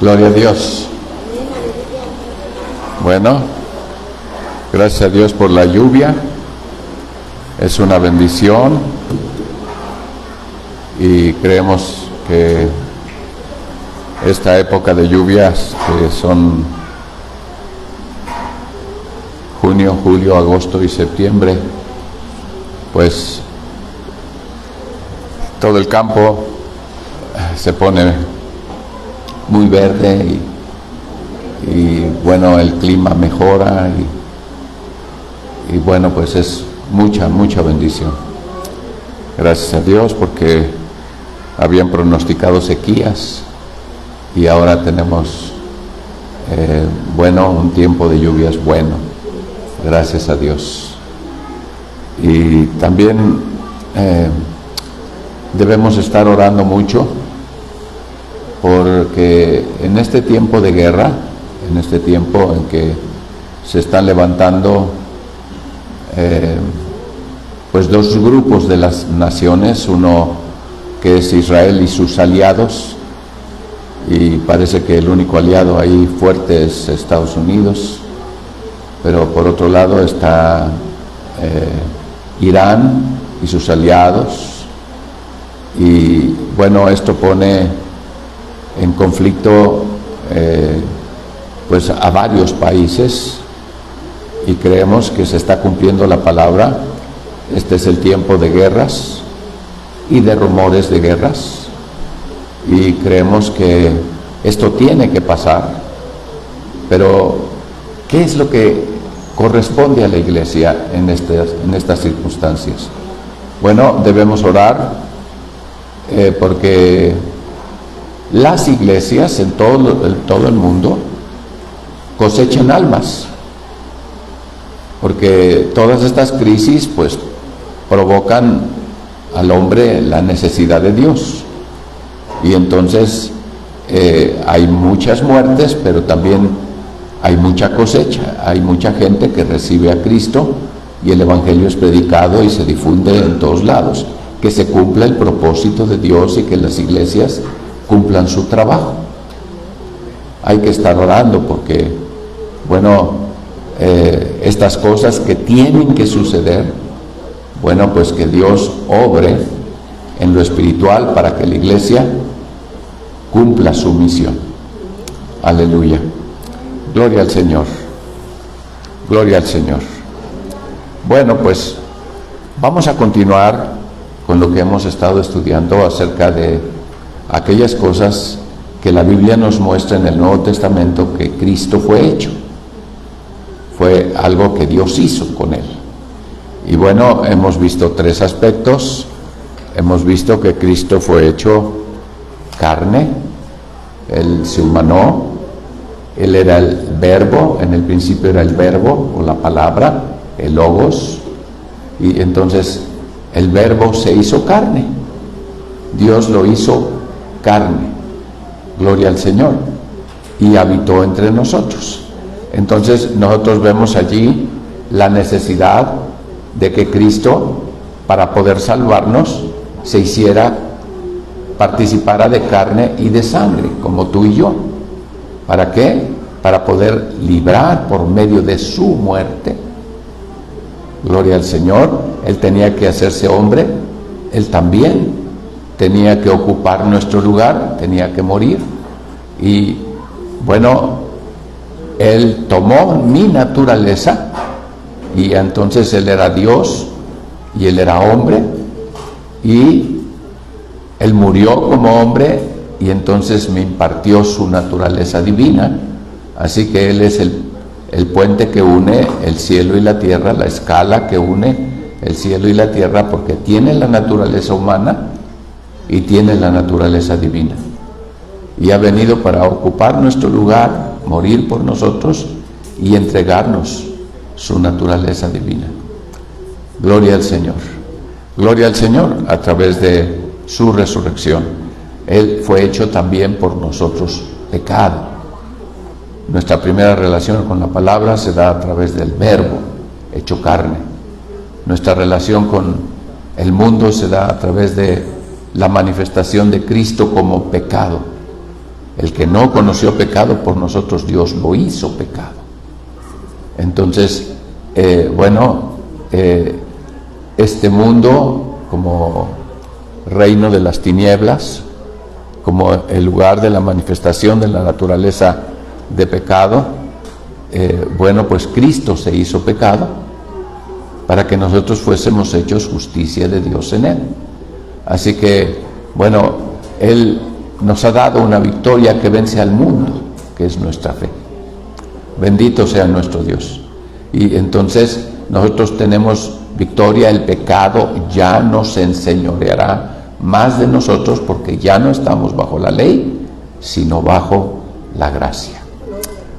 Gloria a Dios. Bueno, gracias a Dios por la lluvia. Es una bendición y creemos que esta época de lluvias, que son junio, julio, agosto y septiembre, pues todo el campo se pone muy verde y bueno, el clima mejora y bueno, pues es mucha bendición. Gracias a Dios, porque habían pronosticado sequías y ahora tenemos un tiempo de lluvias bueno. Gracias a Dios. Y también debemos estar orando mucho, porque en este tiempo de guerra, en este tiempo en que se están levantando pues dos grupos de las naciones, uno que es Israel y sus aliados, y parece que el único aliado ahí fuerte es Estados Unidos, pero por otro lado está Irán y sus aliados, y bueno, esto pone en conflicto pues a varios países, y creemos que se está cumpliendo la palabra. Este es el tiempo de guerras y de rumores de guerras, y creemos que esto tiene que pasar. Pero ¿qué es lo que corresponde a la iglesia en estas circunstancias? Bueno, debemos orar porque las iglesias en todo el mundo cosechan almas, porque todas estas crisis pues provocan al hombre la necesidad de Dios, y entonces hay muchas muertes, pero también hay mucha cosecha, hay mucha gente que recibe a Cristo y el evangelio es predicado y se difunde en todos lados. Que se cumpla el propósito de Dios y que las iglesias cumplan su trabajo. Hay que estar orando porque, bueno, estas cosas que tienen que suceder, bueno, pues que Dios obre en lo espiritual para que la iglesia cumpla su misión. Aleluya. Gloria al Señor. Gloria al Señor. Bueno, pues vamos a continuar con lo que hemos estado estudiando acerca de aquellas cosas que la Biblia nos muestra en el Nuevo Testamento que Cristo fue hecho. Fue algo que Dios hizo con él. Y bueno, hemos visto tres aspectos. Hemos visto que Cristo fue hecho carne, él se humanó, él era el verbo, en el principio era el verbo o la palabra, el logos, y entonces el verbo se hizo carne, Dios lo hizo carne, gloria al Señor, y habitó entre nosotros. Entonces nosotros vemos allí la necesidad de que Cristo, para poder salvarnos, participara de carne y de sangre, como tú y yo. ¿Para qué? Para poder librar por medio de su muerte. Gloria al Señor. Él tenía que hacerse hombre, él también tenía que ocupar nuestro lugar, tenía que morir. Y bueno, él tomó mi naturaleza, y entonces él era Dios y él era hombre, y él murió como hombre y entonces me impartió su naturaleza divina. Así que él es el puente que une el cielo y la tierra, la escala que une el cielo y la tierra, porque tiene la naturaleza humana y tiene la naturaleza divina, y ha venido para ocupar nuestro lugar, morir por nosotros y entregarnos su naturaleza divina. Gloria al Señor. Gloria al Señor a través de su resurrección. Él fue hecho también por nosotros pecado. Nuestra primera relación con la palabra se da a través del verbo hecho carne. Nuestra relación con el mundo se da a través de la manifestación de Cristo como pecado. El que no conoció pecado, por nosotros Dios lo hizo pecado. Entonces, este mundo como reino de las tinieblas, como el lugar de la manifestación de la naturaleza de pecado, pues Cristo se hizo pecado para que nosotros fuésemos hechos justicia de Dios en Él. Así que, Él nos ha dado una victoria que vence al mundo, que es nuestra fe. Bendito sea nuestro Dios. Y entonces nosotros tenemos victoria, el pecado ya no se enseñoreará más de nosotros, porque ya no estamos bajo la ley, sino bajo la gracia.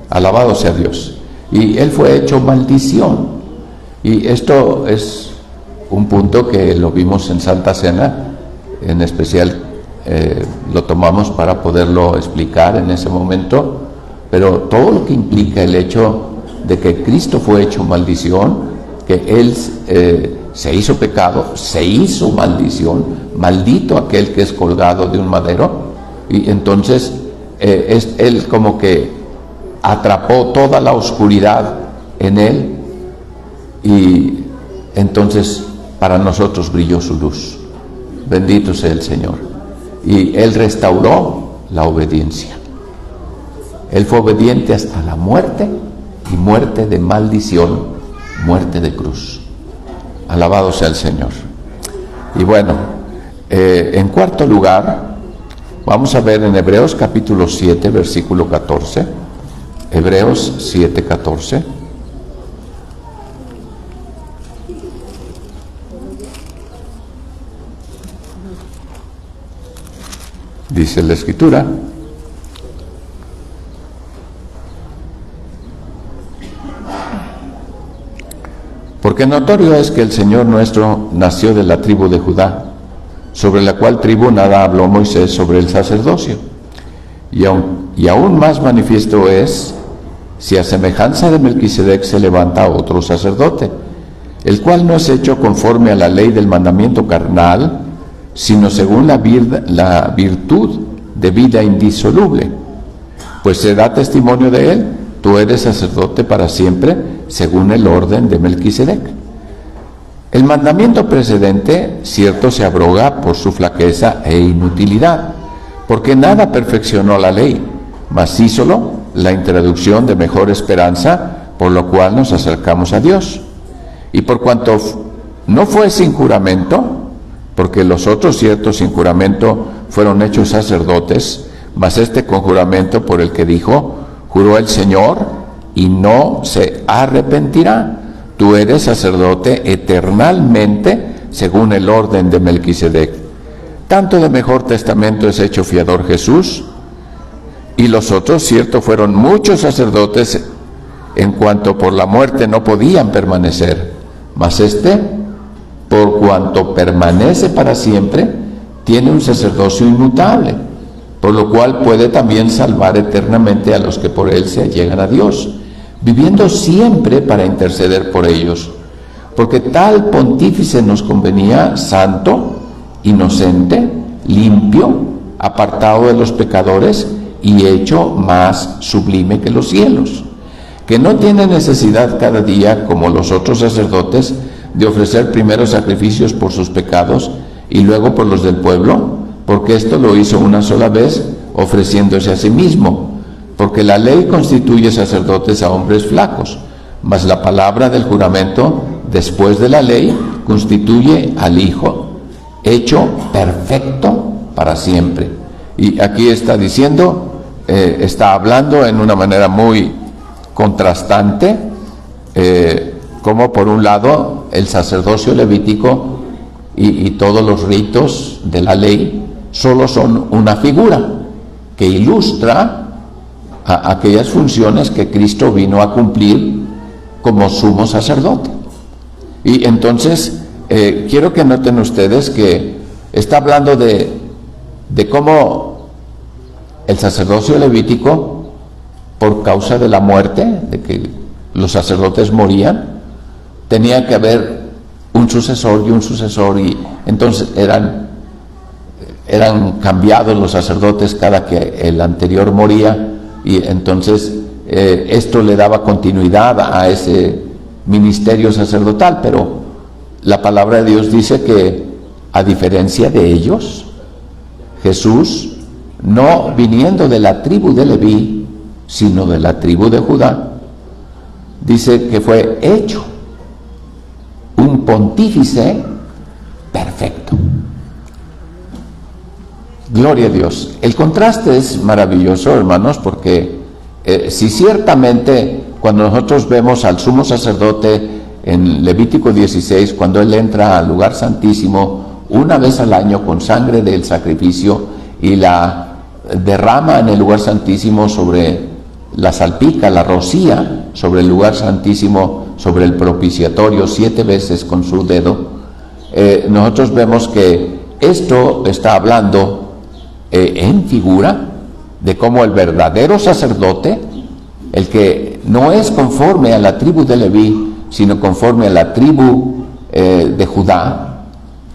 Alabado sea Dios. Y Él fue hecho maldición. Y esto es un punto que lo vimos en Santa Cena, en especial lo tomamos para poderlo explicar en ese momento, pero todo lo que implica el hecho de que Cristo fue hecho maldición, que Él se hizo pecado, se hizo maldición, maldito aquel que es colgado de un madero, y entonces Él como que atrapó toda la oscuridad en Él, y entonces para nosotros brilló su luz. Bendito sea el Señor. Y Él restauró la obediencia. Él fue obediente hasta la muerte, y muerte de maldición, muerte de cruz. Alabado sea el Señor. Y en cuarto lugar, vamos a ver en Hebreos capítulo 7, versículo 14. Hebreos 7, 14. Dice la Escritura: porque notorio es que el Señor nuestro nació de la tribu de Judá, sobre la cual tribu nada habló Moisés sobre el sacerdocio. Y aún más manifiesto es, si a semejanza de Melquisedec se levanta otro sacerdote, el cual no es hecho conforme a la ley del mandamiento carnal, sino según la virtud de vida indisoluble. Pues se da testimonio de él: tú eres sacerdote para siempre, según el orden de Melquisedec. El mandamiento precedente, cierto, se abroga por su flaqueza e inutilidad, porque nada perfeccionó la ley, mas hízolo la introducción de mejor esperanza, por lo cual nos acercamos a Dios. Y por cuanto no fue sin juramento, porque los otros ciertos sin juramento fueron hechos sacerdotes, mas este con juramento, por el que dijo: juró el Señor y no se arrepentirá, tú eres sacerdote eternalmente, según el orden de Melquisedec. Tanto de mejor testamento es hecho fiador Jesús, y los otros cierto fueron muchos sacerdotes, en cuanto por la muerte no podían permanecer, mas este, por cuanto permanece para siempre, tiene un sacerdocio inmutable, por lo cual puede también salvar eternamente a los que por él se allegan a Dios, viviendo siempre para interceder por ellos. Porque tal pontífice nos convenía santo, inocente, limpio, apartado de los pecadores y hecho más sublime que los cielos, que no tiene necesidad cada día, como los otros sacerdotes, de ofrecer primero sacrificios por sus pecados y luego por los del pueblo, porque esto lo hizo una sola vez, ofreciéndose a sí mismo. Porque la ley constituye sacerdotes a hombres flacos, mas la palabra del juramento, después de la ley, constituye al Hijo, hecho perfecto para siempre. Y aquí está diciendo, está hablando en una manera muy contrastante, como por un lado el sacerdocio levítico y todos los ritos de la ley solo son una figura que ilustra a aquellas funciones que Cristo vino a cumplir como sumo sacerdote. Y entonces quiero que noten ustedes que está hablando de cómo el sacerdocio levítico, por causa de la muerte, de que los sacerdotes morían, tenía que haber un sucesor y un sucesor, y entonces eran cambiados los sacerdotes cada que el anterior moría, y entonces esto le daba continuidad a ese ministerio sacerdotal. Pero la palabra de Dios dice que, a diferencia de ellos, Jesús, no viniendo de la tribu de Leví, sino de la tribu de Judá, dice que fue hecho un pontífice perfecto. Gloria a Dios. El contraste es maravilloso, hermanos, porque si ciertamente cuando nosotros vemos al sumo sacerdote en Levítico 16, cuando él entra al lugar santísimo una vez al año con sangre del sacrificio y la derrama en el lugar santísimo la salpica, la rocía sobre el lugar santísimo, sobre el propiciatorio 7 veces con su dedo, nosotros vemos que esto está hablando en figura de cómo el verdadero sacerdote, el que no es conforme a la tribu de Leví, sino conforme a la tribu de Judá,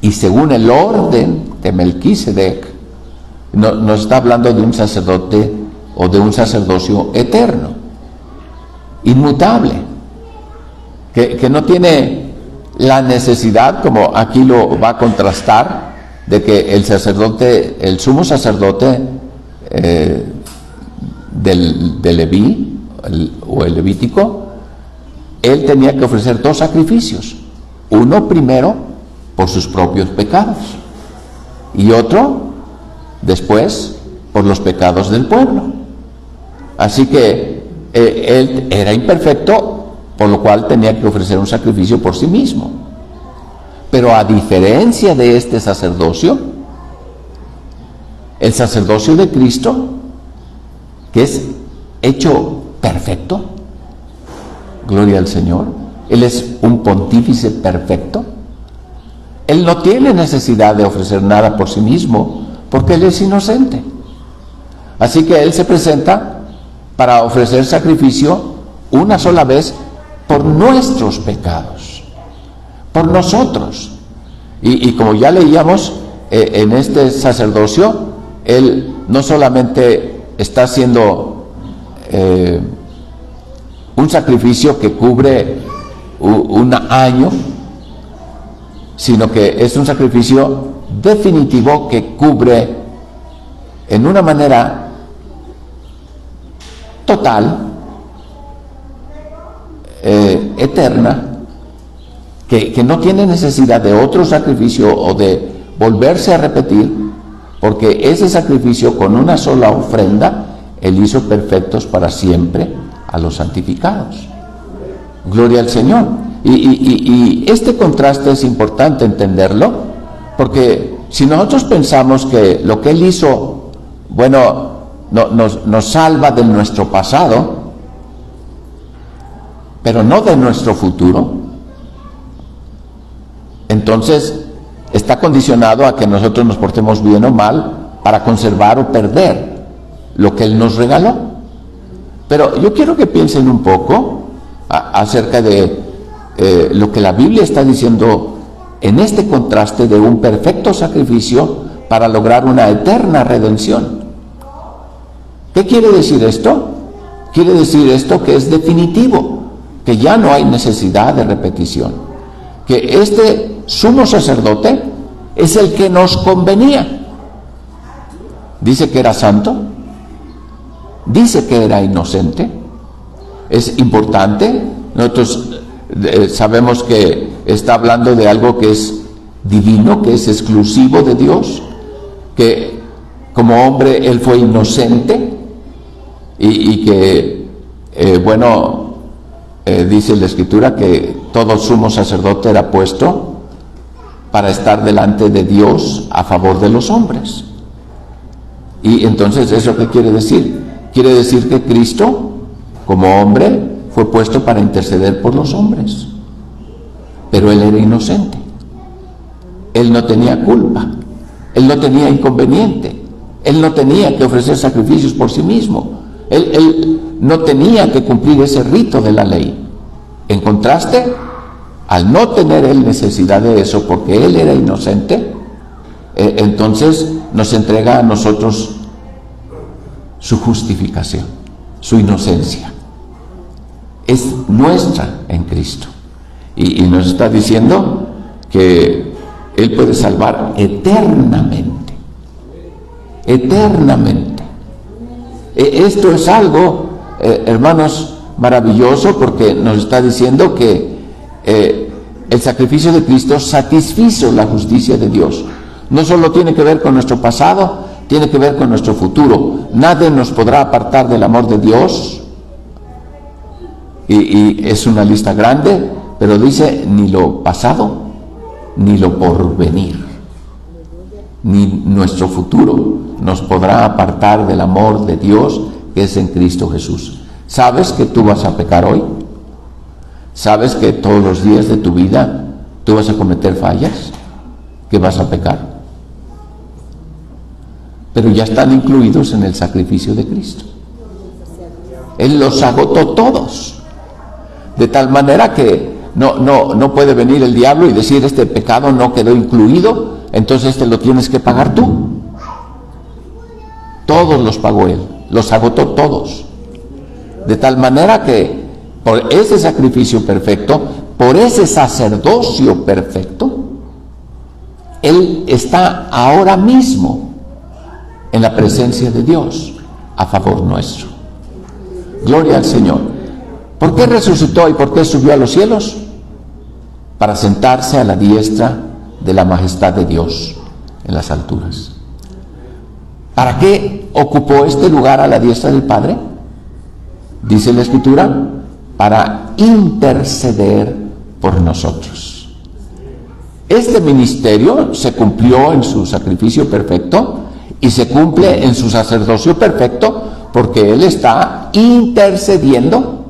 y según el orden de Melquisedec, nos está hablando de un sacerdote o de un sacerdocio eterno, inmutable, que no tiene la necesidad, como aquí lo va a contrastar, de que el sacerdote, el sumo sacerdote de Leví o el levítico, él tenía que ofrecer 2 sacrificios, uno primero por sus propios pecados y otro después por los pecados del pueblo. Así que él era imperfecto, por lo cual tenía que ofrecer un sacrificio por sí mismo. Pero a diferencia de este sacerdocio, el sacerdocio de Cristo, que es hecho perfecto, gloria al Señor, Él es un pontífice perfecto, Él no tiene necesidad de ofrecer nada por sí mismo, porque Él es inocente. Así que Él se presenta para ofrecer sacrificio una sola vez por nuestros pecados, por nosotros. Y como ya leíamos, en este sacerdocio, Él no solamente está haciendo un sacrificio que cubre un año, sino que es un sacrificio definitivo que cubre en una manera total, eterna, que no tiene necesidad de otro sacrificio o de volverse a repetir, porque ese sacrificio con una sola ofrenda Él hizo perfectos para siempre a los santificados. Gloria al Señor. Y este contraste es importante entenderlo, porque si nosotros pensamos que lo que Él hizo, bueno, nos salva de nuestro pasado, pero no de nuestro futuro, entonces está condicionado a que nosotros nos portemos bien o mal para conservar o perder lo que Él nos regaló. Pero yo quiero que piensen un poco acerca de lo que la Biblia está diciendo en este contraste de un perfecto sacrificio para lograr una eterna redención. ¿Qué quiere decir esto? Quiere decir esto que es definitivo, que ya no hay necesidad de repetición, que este sumo sacerdote es el que nos convenía. Dice que era santo, dice que era inocente. Es importante, nosotros sabemos que está hablando de algo que es divino, que es exclusivo de Dios, que como hombre Él fue inocente y que, dice la Escritura que todo sumo sacerdote era puesto para estar delante de Dios a favor de los hombres. Y entonces, ¿eso qué quiere decir? Quiere decir que Cristo, como hombre, fue puesto para interceder por los hombres. Pero Él era inocente. Él no tenía culpa. Él no tenía inconveniente. Él no tenía que ofrecer sacrificios por sí mismo. Él no tenía que cumplir ese rito de la ley. En contraste, al no tener Él necesidad de eso porque Él era inocente, entonces nos entrega a nosotros su justificación, su inocencia. Es nuestra en Cristo. Y nos está diciendo que Él puede salvar eternamente. Eternamente. Esto es algo, hermanos, maravilloso, porque nos está diciendo que el sacrificio de Cristo satisfizo la justicia de Dios. No solo tiene que ver con nuestro pasado, tiene que ver con nuestro futuro. Nadie nos podrá apartar del amor de Dios. Y es una lista grande, pero dice ni lo pasado, ni lo porvenir, ni nuestro futuro nos podrá apartar del amor de Dios que es en Cristo Jesús. ¿Sabes que tú vas a pecar hoy? ¿Sabes que todos los días de tu vida tú vas a cometer fallas? ¿Que vas a pecar? Pero ya están incluidos en el sacrificio de Cristo. Él los agotó todos. De tal manera que no puede venir el diablo y decir este pecado no quedó incluido, entonces te lo tienes que pagar tú. Todos los pagó Él, los agotó todos. De tal manera que por ese sacrificio perfecto, por ese sacerdocio perfecto, Él está ahora mismo en la presencia de Dios a favor nuestro. Gloria al Señor. ¿Por qué resucitó y por qué subió a los cielos? Para sentarse a la diestra de la majestad de Dios en las alturas. ¿Para qué ocupó este lugar a la diestra del Padre? Dice la Escritura, para interceder por nosotros. Este ministerio se cumplió en su sacrificio perfecto y se cumple en su sacerdocio perfecto, porque Él está intercediendo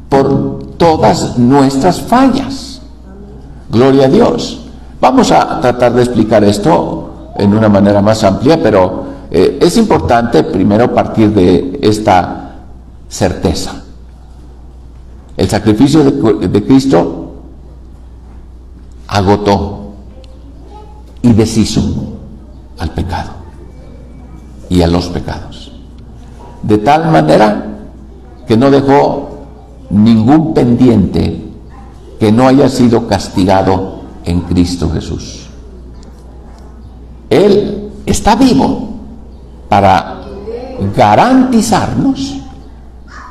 por todas nuestras fallas. Gloria a Dios. Vamos a tratar de explicar esto en una manera más amplia, pero es importante primero partir de esta certeza. El sacrificio de Cristo agotó y deshizo al pecado y a los pecados, de tal manera que no dejó ningún pendiente que no haya sido castigado en Cristo Jesús. Él está vivo para garantizarnos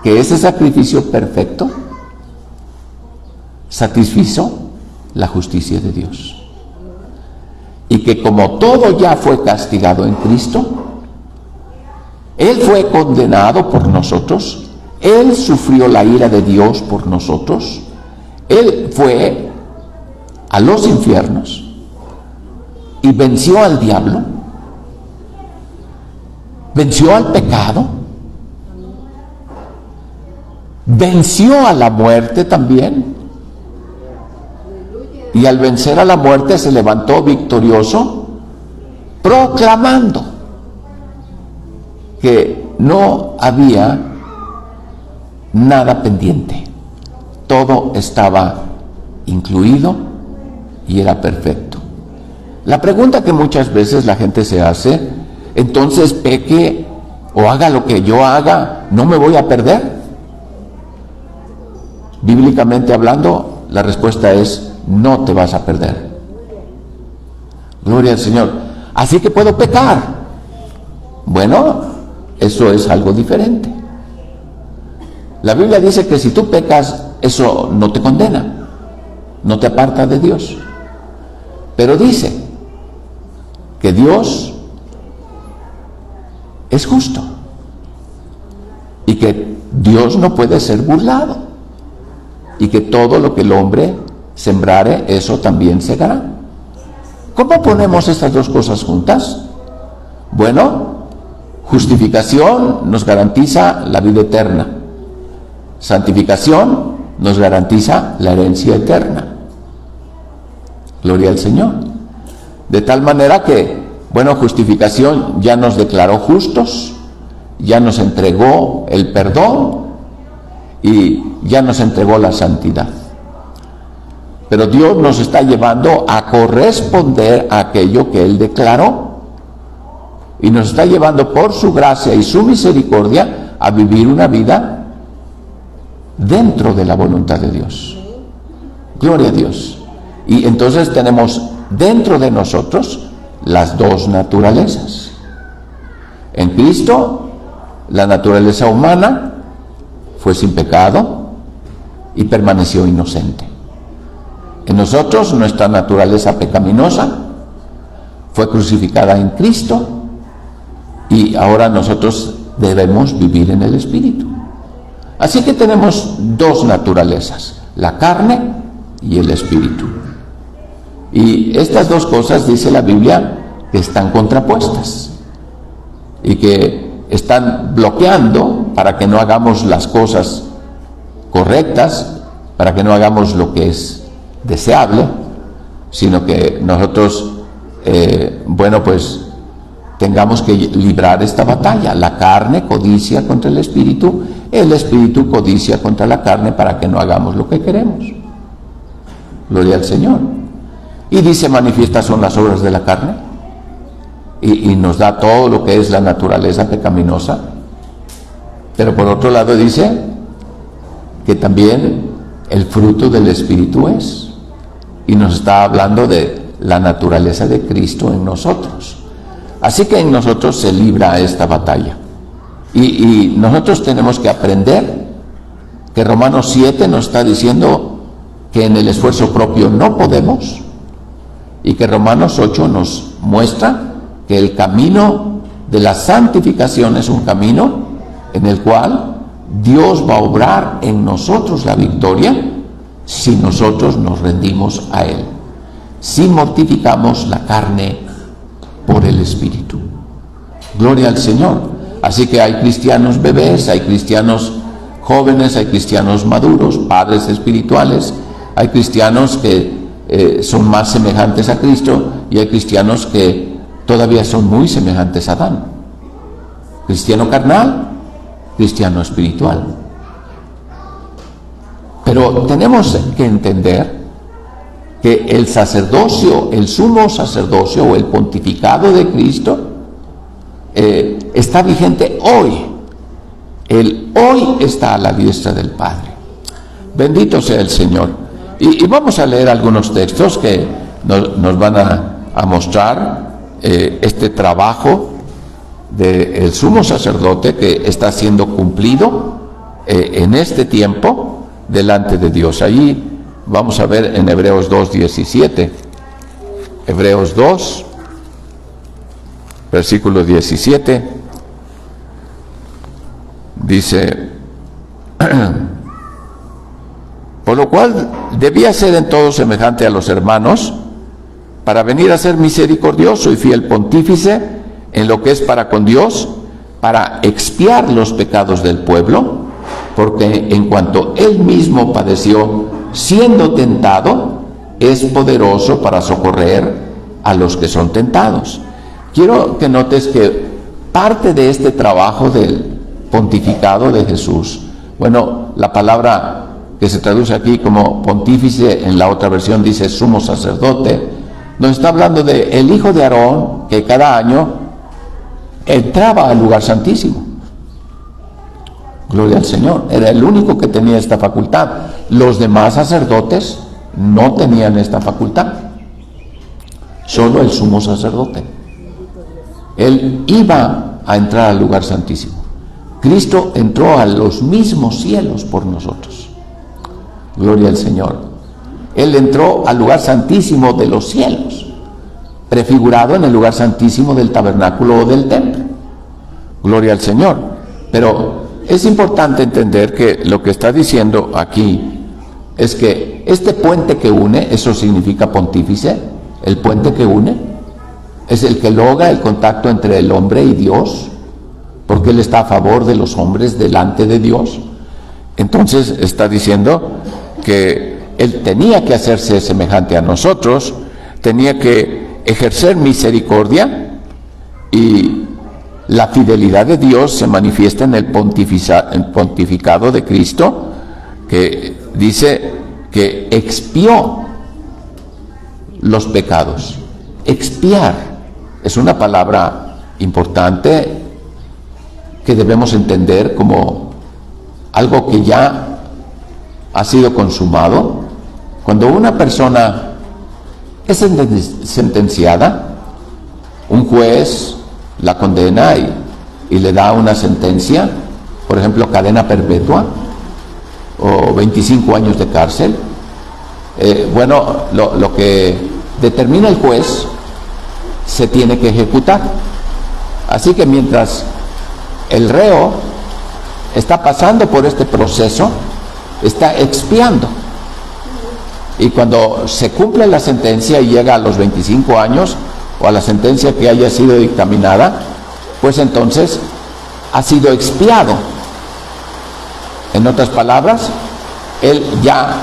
que ese sacrificio perfecto satisfizo la justicia de Dios, y que como todo ya fue castigado en Cristo, Él fue condenado por nosotros, Él sufrió la ira de Dios por nosotros, Él fue a los infiernos y venció al diablo, venció al pecado, venció a la muerte también, y al vencer a la muerte se levantó victorioso, proclamando que no había nada pendiente, todo estaba incluido y era perfecto. La pregunta que muchas veces la gente se hace: entonces peque o haga lo que yo haga, ¿no me voy a perder? Bíblicamente hablando, la respuesta es: no te vas a perder. Gloria al Señor. Así que puedo pecar. Bueno, eso es algo diferente. La Biblia dice que si tú pecas, eso no te condena, no te aparta de Dios. Pero dice que Dios es justo y que Dios no puede ser burlado, y que todo lo que el hombre sembrare, eso también segará. ¿Cómo ponemos estas dos cosas juntas? Bueno, justificación nos garantiza la vida eterna, santificación nos garantiza la herencia eterna. Gloria al Señor. De tal manera que, bueno, justificación ya nos declaró justos, ya nos entregó el perdón y ya nos entregó la santidad. Pero Dios nos está llevando a corresponder a aquello que Él declaró. y nos está llevando por su gracia y su misericordia a vivir una vida dentro de la voluntad de Dios. Gloria a Dios. Y entonces tenemos dentro de nosotros las dos naturalezas. En Cristo, la naturaleza humana fue sin pecado y permaneció inocente. En nosotros, nuestra naturaleza pecaminosa fue crucificada en Cristo y ahora nosotros debemos vivir en el Espíritu. Así que tenemos dos naturalezas, la carne y el Espíritu. Y estas dos cosas, dice la Biblia, que están contrapuestas y que están bloqueando para que no hagamos las cosas correctas, para que no hagamos lo que es deseable, sino que nosotros, pues tengamos que librar esta batalla. La carne codicia contra el espíritu codicia contra la carne para que no hagamos lo que queremos. Gloria al Señor. Y dice, manifiestas son las obras de la carne, y nos da todo lo que es la naturaleza pecaminosa. Pero por otro lado dice que también el fruto del Espíritu es, y nos está hablando de la naturaleza de Cristo en nosotros. Así que en nosotros se libra esta batalla. Y nosotros tenemos que aprender que Romanos 7 nos está diciendo que en el esfuerzo propio no podemos, y que Romanos 8 nos muestra que el camino de la santificación es un camino en el cual Dios va a obrar en nosotros la victoria si nosotros nos rendimos a Él, si mortificamos la carne por el Espíritu. Gloria al Señor. Así que hay cristianos bebés, hay cristianos jóvenes, hay cristianos maduros, padres espirituales, hay cristianos que son más semejantes a Cristo, y hay cristianos que todavía son muy semejantes a Adán. Cristiano carnal, cristiano espiritual. Pero tenemos que entender que el sacerdocio, el sumo sacerdocio o el pontificado de Cristo está vigente hoy. El hoy está a la diestra del Padre. Bendito sea el Señor. Y vamos a leer algunos textos que nos van a mostrar este trabajo del sumo sacerdote que está siendo cumplido en este tiempo delante de Dios. Allí vamos a ver en Hebreos 2:17. Hebreos 2, versículo 17, dice: por lo cual debía ser en todo semejante a los hermanos, para venir a ser misericordioso y fiel pontífice en lo que es para con Dios, para expiar los pecados del pueblo, porque en cuanto él mismo padeció siendo tentado, es poderoso para socorrer a los que son tentados. Quiero que notes que parte de este trabajo del pontificado de Jesús, la palabra que se traduce aquí como pontífice, en la otra versión dice sumo sacerdote, nos está hablando de el hijo de Aarón, que cada año entraba al lugar santísimo. Gloria al Señor. Era el único que tenía esta facultad. Los demás sacerdotes no tenían esta facultad. Solo el sumo sacerdote. Él iba a entrar al lugar santísimo. Cristo entró a los mismos cielos por nosotros. Gloria al Señor. Él entró al lugar santísimo de los cielos, prefigurado en el lugar santísimo del tabernáculo o del templo. Gloria al Señor. Pero es importante entender que lo que está diciendo aquí es que este puente que une, eso significa pontífice, el puente que une, es el que logra el contacto entre el hombre y Dios, porque Él está a favor de los hombres delante de Dios. Entonces está diciendo que Él tenía que hacerse semejante a nosotros, tenía que ejercer misericordia, y la fidelidad de Dios se manifiesta en el pontificado de Cristo, que dice que expió los pecados. Expiar es una palabra importante que debemos entender como algo que ya ha sido consumado. Cuando una persona es sentenciada, un juez la condena y le da una sentencia, por ejemplo, cadena perpetua o 25 años de cárcel. Lo que determina el juez se tiene que ejecutar. Así que mientras el reo está pasando por este proceso, está expiando. Y cuando se cumple la sentencia y llega a los 25 años o a la sentencia que haya sido dictaminada, pues entonces ha sido expiado. En otras palabras, él ya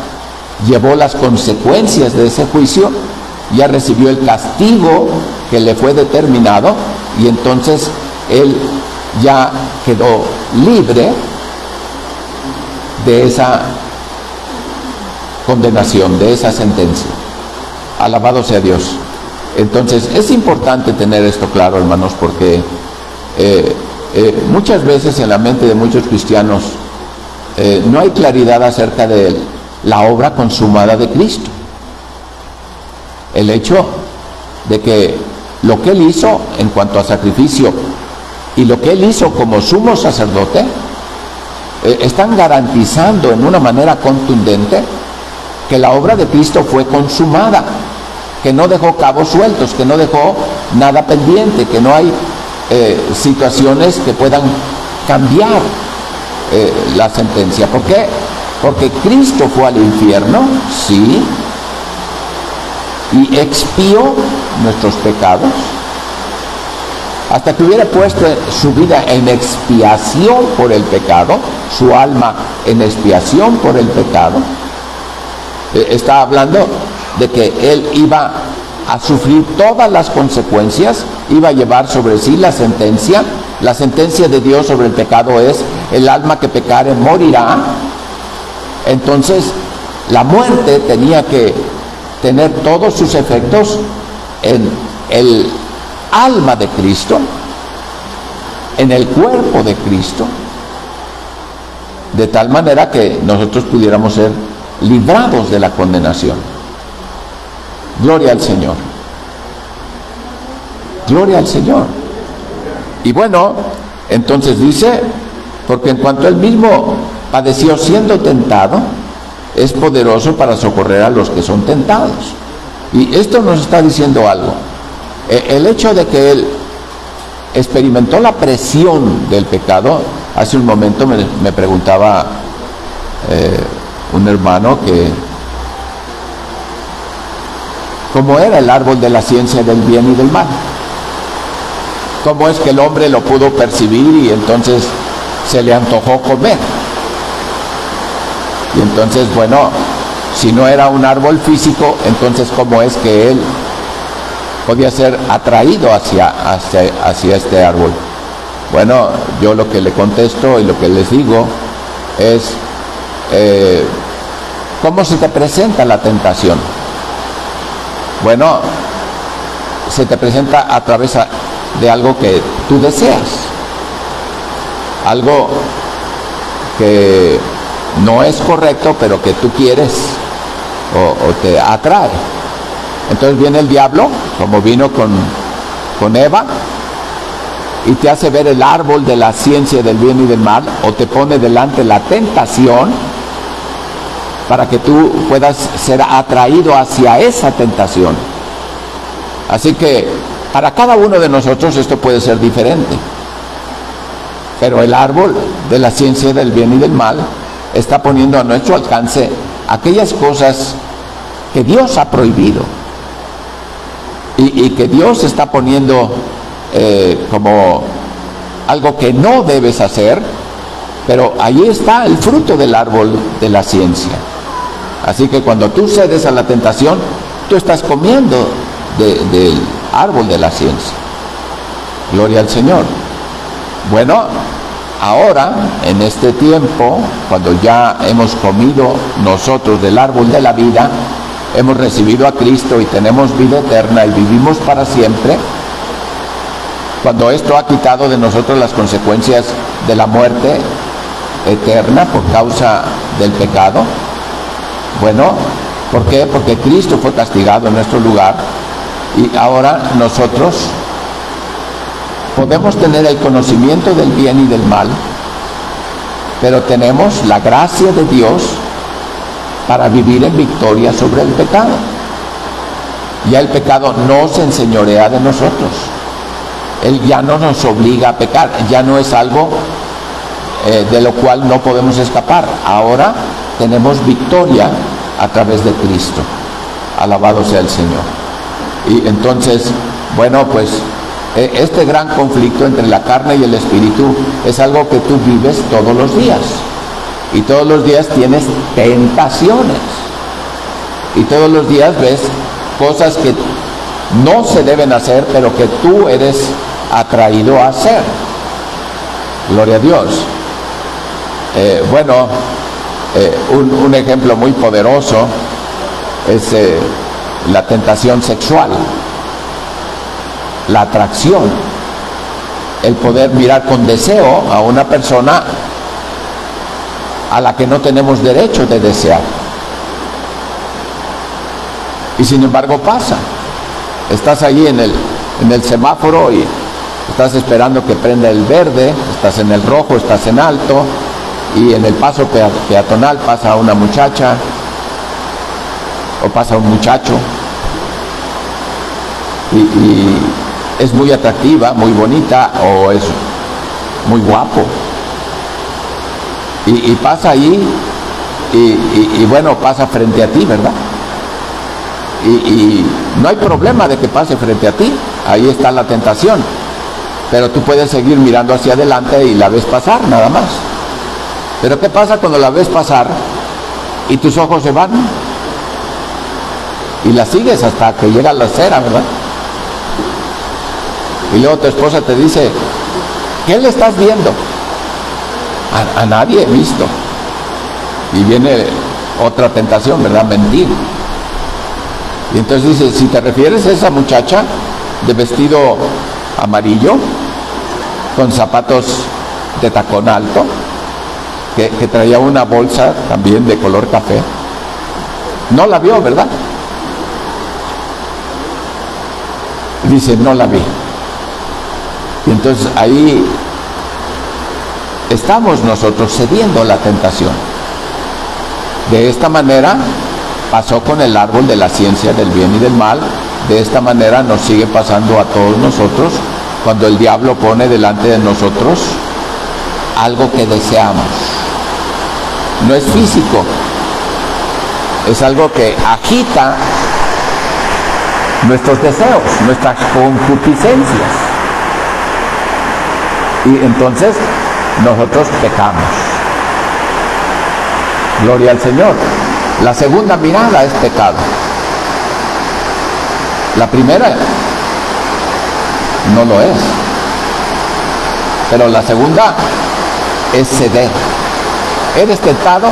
llevó las consecuencias de ese juicio, ya recibió el castigo que le fue determinado y entonces él ya quedó libre de esa condenación, de esa sentencia. Alabado sea Dios. Entonces es importante tener esto claro, hermanos, porque muchas veces en la mente de muchos cristianos no hay claridad acerca de la obra consumada de Cristo. El hecho de que lo que Él hizo en cuanto a sacrificio y lo que Él hizo como sumo sacerdote están garantizando en una manera contundente que la obra de Cristo fue consumada, que no dejó cabos sueltos, que no dejó nada pendiente, que no hay situaciones que puedan cambiar la sentencia. ¿Por qué? Porque Cristo fue al infierno, sí, y expió nuestros pecados, hasta que hubiera puesto su vida en expiación por el pecado, su alma en expiación por el pecado. Está hablando de que Él iba a sufrir todas las consecuencias, iba a llevar sobre sí la sentencia. La sentencia de Dios sobre el pecado es: el alma que pecare morirá. Entonces, la muerte tenía que tener todos sus efectos en el alma de Cristo, en el cuerpo de Cristo, de tal manera que nosotros pudiéramos ser librados de la condenación. Gloria al Señor. Gloria al Señor. Y bueno, entonces dice, porque en cuanto Él mismo padeció siendo tentado, es poderoso para socorrer a los que son tentados. Y esto nos está diciendo algo. El hecho de que Él experimentó la presión del pecado, hace un momento me preguntaba un hermano que cómo era el árbol de la ciencia del bien y del mal, cómo es que el hombre lo pudo percibir y entonces se le antojó comer. Y entonces, bueno, si no era un árbol físico, entonces cómo es que él podía ser atraído hacia este árbol. Bueno, yo lo que le contesto y lo que les digo es ¿cómo se te presenta la tentación? Bueno, se te presenta a través de algo que tú deseas, algo que no es correcto, pero que tú quieres o te atrae. Entonces viene el diablo, como vino con Eva, y te hace ver el árbol de la ciencia del bien y del mal, o te pone delante la tentación para que tú puedas ser atraído hacia esa tentación. Así que para cada uno de nosotros esto puede ser diferente, pero el árbol de la ciencia del bien y del mal está poniendo a nuestro alcance aquellas cosas que Dios ha prohibido y que Dios está poniendo como algo que no debes hacer, pero ahí está el fruto del árbol de la ciencia. Así que cuando tú cedes a la tentación, tú estás comiendo del árbol de la ciencia. Gloria al Señor. Bueno, ahora, en este tiempo, cuando ya hemos comido nosotros del árbol de la vida, hemos recibido a Cristo y tenemos vida eterna y vivimos para siempre, cuando esto ha quitado de nosotros las consecuencias de la muerte eterna por causa del pecado? Bueno, ¿por qué? Porque Cristo fue castigado en nuestro lugar y ahora nosotros podemos tener el conocimiento del bien y del mal, pero tenemos la gracia de Dios para vivir en victoria sobre el pecado. Ya el pecado no se enseñorea de nosotros. Él ya no nos obliga a pecar, ya no es algo de lo cual no podemos escapar. Ahora tenemos victoria a través de Cristo. Alabado sea el Señor. Y entonces, bueno, pues este gran conflicto entre la carne y el espíritu es algo que tú vives todos los días. Y todos los días tienes tentaciones. Y todos los días ves cosas que no se deben hacer, pero que tú eres atraído a hacer. Gloria a Dios. Un ejemplo muy poderoso es la tentación sexual, la atracción, el poder mirar con deseo a una persona a la que no tenemos derecho de desear. Y sin embargo pasa. Estás ahí en el semáforo y estás esperando que prenda el verde, estás en el rojo, estás en alto, y en el paso peatonal pasa una muchacha o pasa un muchacho y es muy atractiva, muy bonita, o es muy guapo, y pasa ahí y bueno, pasa frente a ti, ¿verdad? Y no hay problema de que pase frente a ti, ahí está la tentación, pero tú puedes seguir mirando hacia adelante y la ves pasar, nada más. Pero ¿qué pasa cuando la ves pasar y tus ojos se van? Y la sigues hasta que llega a la acera, ¿verdad? Y luego tu esposa te dice, ¿qué le estás viendo? A nadie he visto. Y viene otra tentación, ¿verdad? Mentir. Y entonces dice, si te refieres a esa muchacha de vestido amarillo, con zapatos de tacón alto, que traía una bolsa también de color café, no la vio, ¿verdad? Dice, no la vi. Y entonces ahí estamos nosotros cediendo a la tentación. De esta manera pasó con el árbol de la ciencia del bien y del mal. De esta manera nos sigue pasando a todos nosotros cuando el diablo pone delante de nosotros algo que deseamos. No es físico, es algo que agita nuestros deseos, nuestras concupiscencias, y entonces nosotros pecamos. Gloria al Señor. La segunda mirada es pecado. La primera no lo es, pero la segunda es ceder. ¿Eres tentado?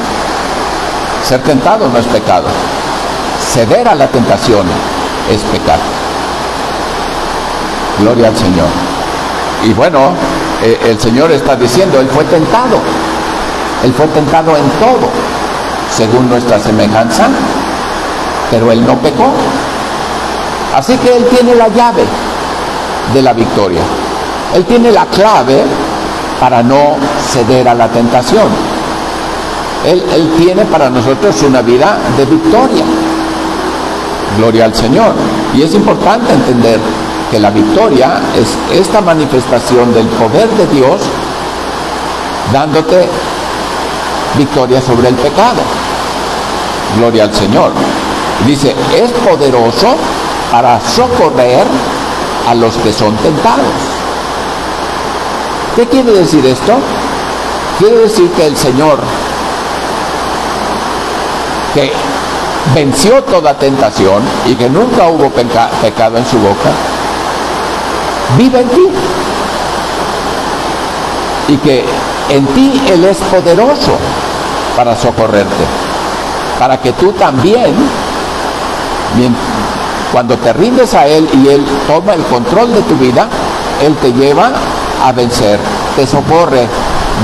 Ser tentado no es pecado. Ceder a la tentación es pecado. Gloria al Señor. Y bueno, el Señor está diciendo, Él fue tentado. Él fue tentado en todo, según nuestra semejanza, pero Él no pecó. Así que Él tiene la llave de la victoria. Él tiene la clave para no ceder a la tentación. Él tiene para nosotros una vida de victoria. Gloria al Señor. Y es importante entender que la victoria es esta manifestación del poder de Dios dándote victoria sobre el pecado. Gloria al Señor. Dice, es poderoso para socorrer a los que son tentados. ¿Qué quiere decir esto? Quiere decir que el Señor, que venció toda tentación y que nunca hubo pecado en su boca, vive en ti, y que en ti Él es poderoso para socorrerte, para que tú también, cuando te rindes a Él y Él toma el control de tu vida, Él te lleva a vencer, te socorre,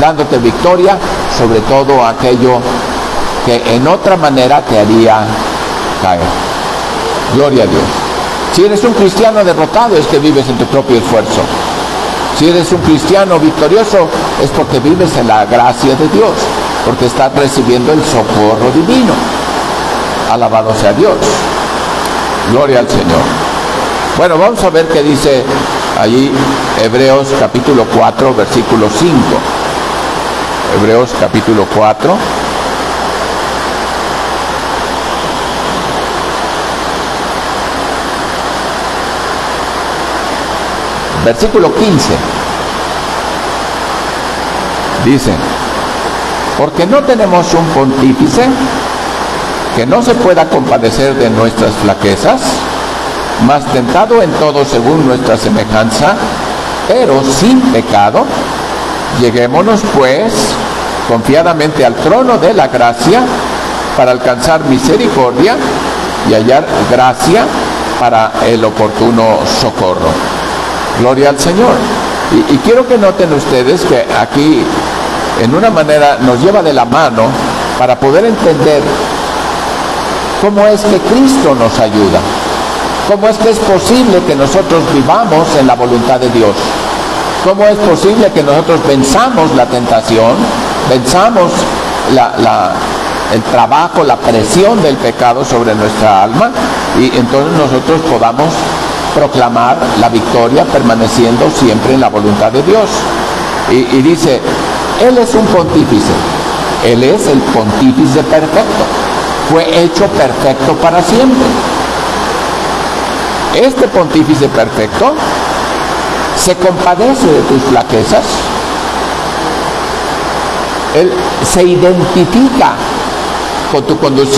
dándote victoria sobre todo aquello que en otra manera te haría caer. Gloria a Dios. Si eres un cristiano derrotado, es que vives en tu propio esfuerzo. Si eres un cristiano victorioso, es porque vives en la gracia de Dios, porque estás recibiendo el socorro divino. Alabado sea Dios. Gloria al Señor. Bueno, vamos a ver qué dice allí Hebreos capítulo 4, versículo 5. Hebreos capítulo 4. Versículo 15. Dice: porque no tenemos un pontífice que no se pueda compadecer de nuestras flaquezas, mas tentado en todo según nuestra semejanza, pero sin pecado. Lleguémonos pues confiadamente al trono de la gracia para alcanzar misericordia y hallar gracia para el oportuno socorro. Gloria al Señor. Y quiero que noten ustedes que aquí en una manera nos lleva de la mano para poder entender cómo es que Cristo nos ayuda, cómo es que es posible que nosotros vivamos en la voluntad de Dios, cómo es posible que nosotros venzamos la tentación, venzamos el trabajo, la presión del pecado sobre nuestra alma, y entonces nosotros podamos proclamar la victoria permaneciendo siempre en la voluntad de Dios. Y dice, Él es un pontífice, Él es el pontífice perfecto, fue hecho perfecto para siempre. Este pontífice perfecto se compadece de tus flaquezas, Él se identifica con tu condición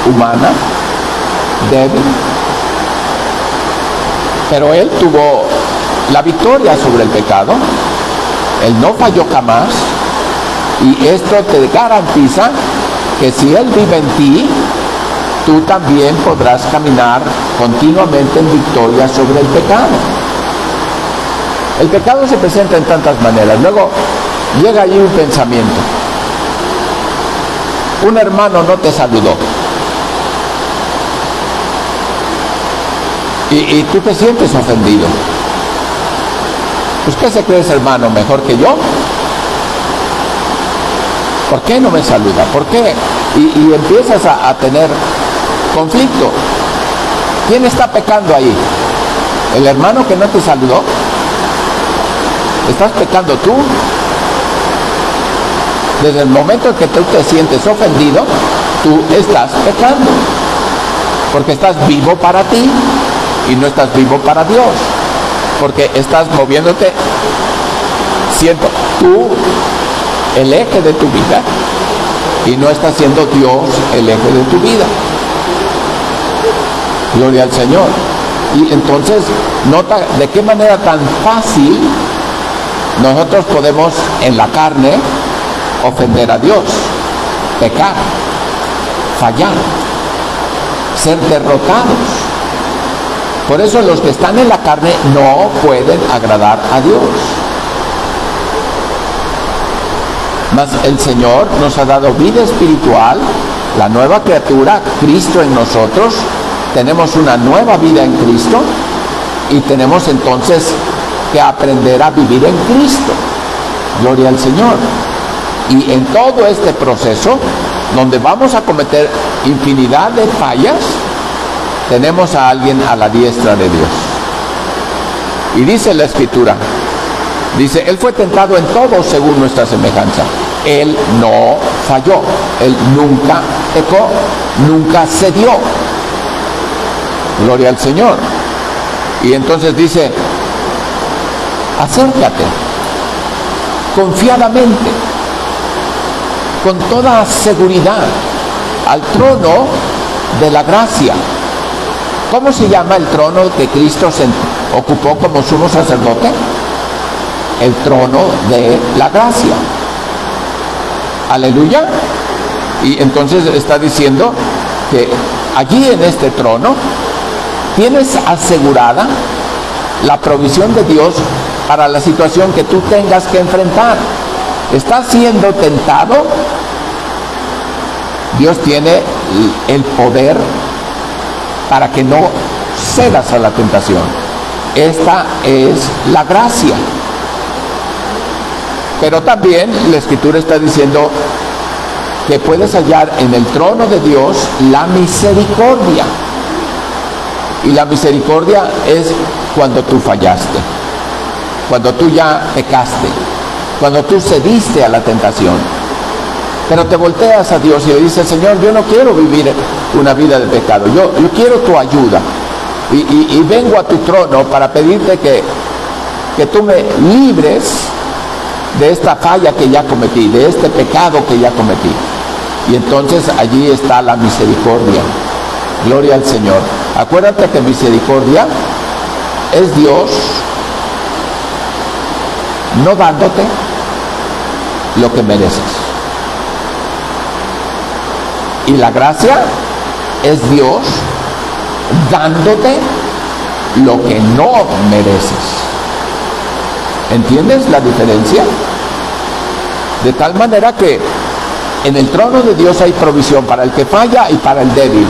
humana, débil, pero Él tuvo la victoria sobre el pecado, Él no falló jamás, y esto te garantiza que si Él vive en ti, tú también podrás caminar continuamente en victoria sobre el pecado. El pecado se presenta en tantas maneras. Luego llega allí un pensamiento. Un hermano no te saludó. Y tú te sientes ofendido. Pues, ¿qué se cree ese hermano? ¿Mejor que yo? ¿Por qué no me saluda? ¿Por qué? Y empiezas a tener conflicto. ¿Quién está pecando ahí? ¿El hermano que no te saludó? ¿Estás pecando tú? Desde el momento en que tú te sientes ofendido, tú estás pecando. Porque estás vivo para ti y no estás vivo para Dios. Porque estás moviéndote, siendo tú el eje de tu vida y no está siendo Dios el eje de tu vida. Gloria al Señor. Y entonces nota de qué manera tan fácil nosotros podemos en la carne ofender a Dios, pecar, fallar, ser derrotados. Por eso los que están en la carne no pueden agradar a Dios. Mas el Señor nos ha dado vida espiritual, la nueva criatura, Cristo en nosotros. Tenemos una nueva vida en Cristo y tenemos entonces que aprender a vivir en Cristo. Gloria al Señor. Y en todo este proceso, donde vamos a cometer infinidad de fallas, tenemos a alguien a la diestra de Dios. Y dice la Escritura, dice, Él fue tentado en todo según nuestra semejanza. Él no falló, Él nunca pecó, nunca cedió. Gloria al Señor. Y entonces dice, acércate confiadamente, con toda seguridad, al trono de la gracia. ¿Cómo se llama el trono que Cristo se ocupó como sumo sacerdote? El trono de la gracia. Aleluya. Y entonces está diciendo que allí en este trono tienes asegurada la provisión de Dios para la situación que tú tengas que enfrentar. ¿Estás siendo tentado? Dios tiene el poder para que no cedas a la tentación. Esta es la gracia. Pero también la Escritura está diciendo que puedes hallar en el trono de Dios la misericordia. Y la misericordia es cuando tú fallaste, cuando tú ya pecaste, cuando tú cediste a la tentación. Pero te volteas a Dios y le dices: Señor, yo no quiero vivir una vida de pecado, yo quiero tu ayuda. Y vengo a tu trono para pedirte que tú me libres de esta falla que ya cometí, de este pecado que ya cometí. Y entonces allí está la misericordia. Gloria al Señor. Acuérdate que misericordia es Dios no dándote lo que mereces. Y la gracia es Dios dándote lo que no mereces. ¿Entiendes la diferencia? De tal manera que en el trono de Dios hay provisión para el que falla y para el débil.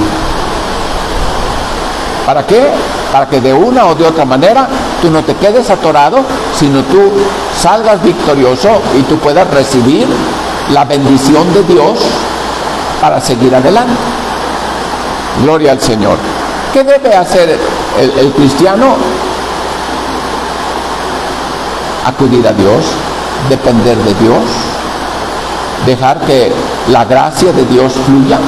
¿Para qué? Para que de una o de otra manera tú no te quedes atorado, sino tú salgas victorioso y tú puedas recibir la bendición de Dios para seguir adelante. Gloria al Señor. ¿Qué debe hacer el cristiano? Acudir a Dios, depender de Dios, dejar que la gracia de Dios fluya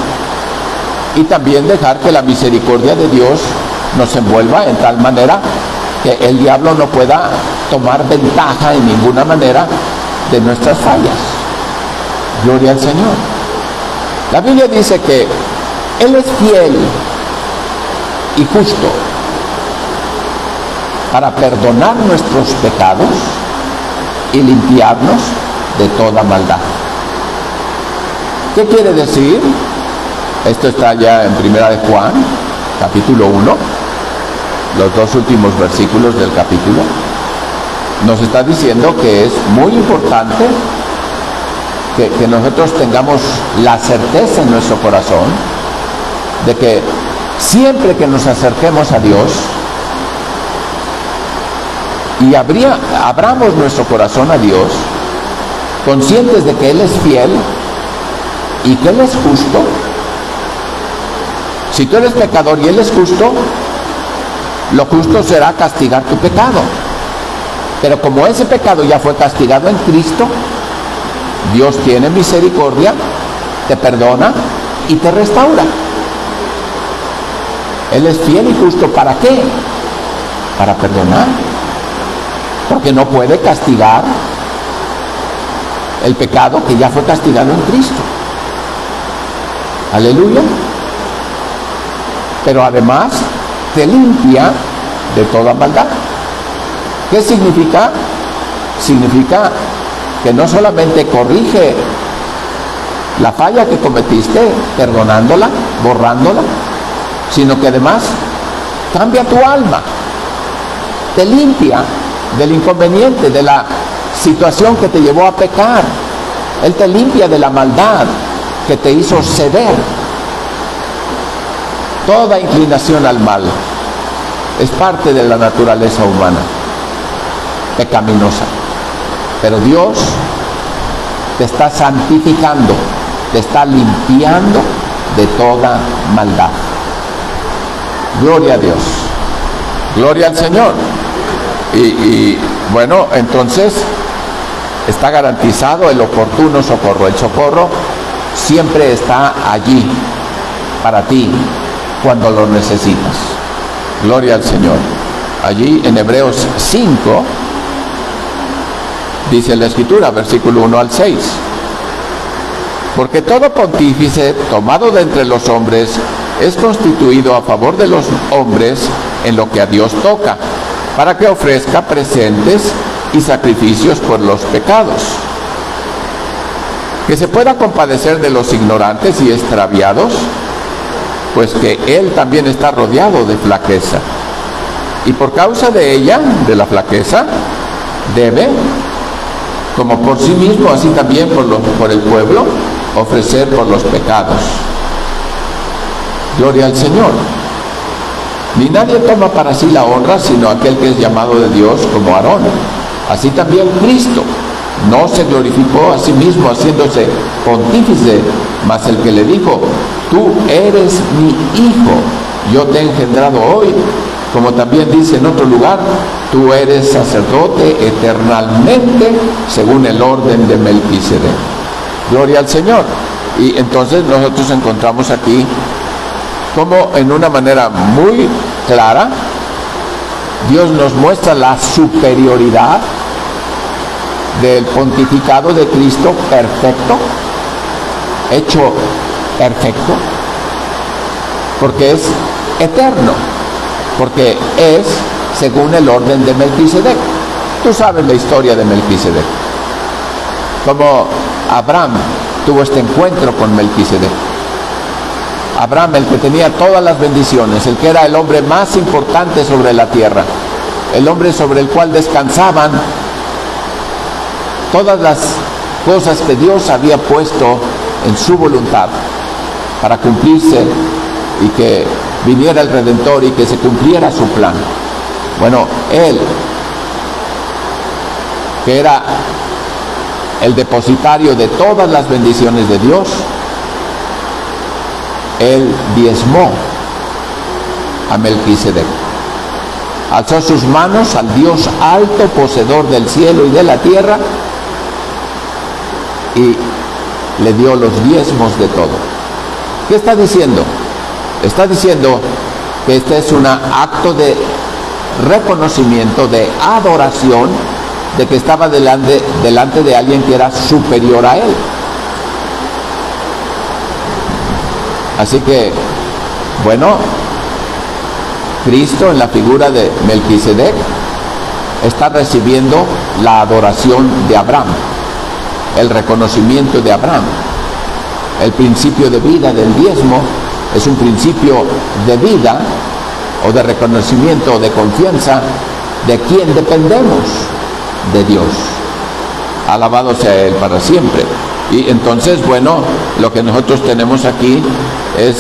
y también dejar que la misericordia de Dios nos envuelva en tal manera que el diablo no pueda tomar ventaja en ninguna manera de nuestras fallas. Gloria al Señor. La Biblia dice que Él es fiel y justo para perdonar nuestros pecados y limpiarnos de toda maldad. ¿Qué quiere decir? Esto está ya en Primera de Juan, capítulo 1, los dos últimos versículos del capítulo. Nos está diciendo que es muy importante que nosotros tengamos la certeza en nuestro corazón de que siempre que nos acerquemos a Dios y abramos nuestro corazón a Dios, conscientes de que Él es fiel y que Él es justo. Si tú eres pecador y Él es justo, lo justo será castigar tu pecado. Pero como ese pecado ya fue castigado en Cristo, Dios tiene misericordia, te perdona y te restaura. Él es fiel y justo. ¿Para qué? Para perdonar. Porque no puede castigar el pecado que ya fue castigado en Cristo. Aleluya. Pero además te limpia de toda maldad. ¿Qué significa? Significa que no solamente corrige la falla que cometiste, perdonándola, borrándola, sino que además cambia tu alma, te limpia del inconveniente, de la situación que te llevó a pecar. Él te limpia de la maldad que te hizo ceder. Toda inclinación al mal es parte de la naturaleza humana, pecaminosa. Pero Dios te está santificando, te está limpiando de toda maldad. Gloria a Dios. Gloria al Señor. Y bueno, entonces está garantizado el oportuno socorro. El socorro siempre está allí para ti cuando lo necesitas. Gloria al Señor. Allí en Hebreos 5 dice la Escritura, versículo 1 al 6: porque todo pontífice tomado de entre los hombres es constituido a favor de los hombres en lo que a Dios toca, para que ofrezca presentes y sacrificios por los pecados, que se pueda compadecer de los ignorantes y extraviados, pues que él también está rodeado de flaqueza. Y por causa de ella, de la flaqueza, debe, como por sí mismo, así también por el pueblo, ofrecer por los pecados. Gloria al Señor. Ni nadie toma para sí la honra, sino aquel que es llamado de Dios, como Aarón. Así también Cristo no se glorificó a sí mismo haciéndose pontífice, mas el que le dijo: tú eres mi hijo, yo te he engendrado hoy. Como también dice en otro lugar: tú eres sacerdote eternamente según el orden de Melquisedec. Gloria al Señor. Y entonces nosotros encontramos aquí como en una manera muy clara Dios nos muestra la superioridad del pontificado de Cristo perfecto, hecho perfecto, porque es eterno, porque es según el orden de Melquisedec. Tú sabes la historia de Melquisedec, como Abraham tuvo este encuentro con Melquisedec. Abraham, el que tenía todas las bendiciones, el que era el hombre más importante sobre la tierra, el hombre sobre el cual descansaban todas las cosas que Dios había puesto en su voluntad para cumplirse y que viniera el Redentor y que se cumpliera su plan. Bueno, él, que era el depositario de todas las bendiciones de Dios, él diezmó a Melquisedec. Alzó sus manos al Dios alto, poseedor del cielo y de la tierra, y le dio los diezmos de todo. ¿Qué está diciendo? Está diciendo que este es un acto de reconocimiento, de adoración, de que estaba delante de alguien que era superior a él. Así que, bueno, Cristo en la figura de Melquisedec está recibiendo la adoración de Abraham, el reconocimiento de Abraham. El principio de vida del diezmo es un principio de vida o de reconocimiento o de confianza de quien dependemos, de Dios. Alabado sea Él para siempre. Y entonces, bueno, lo que nosotros tenemos aquí es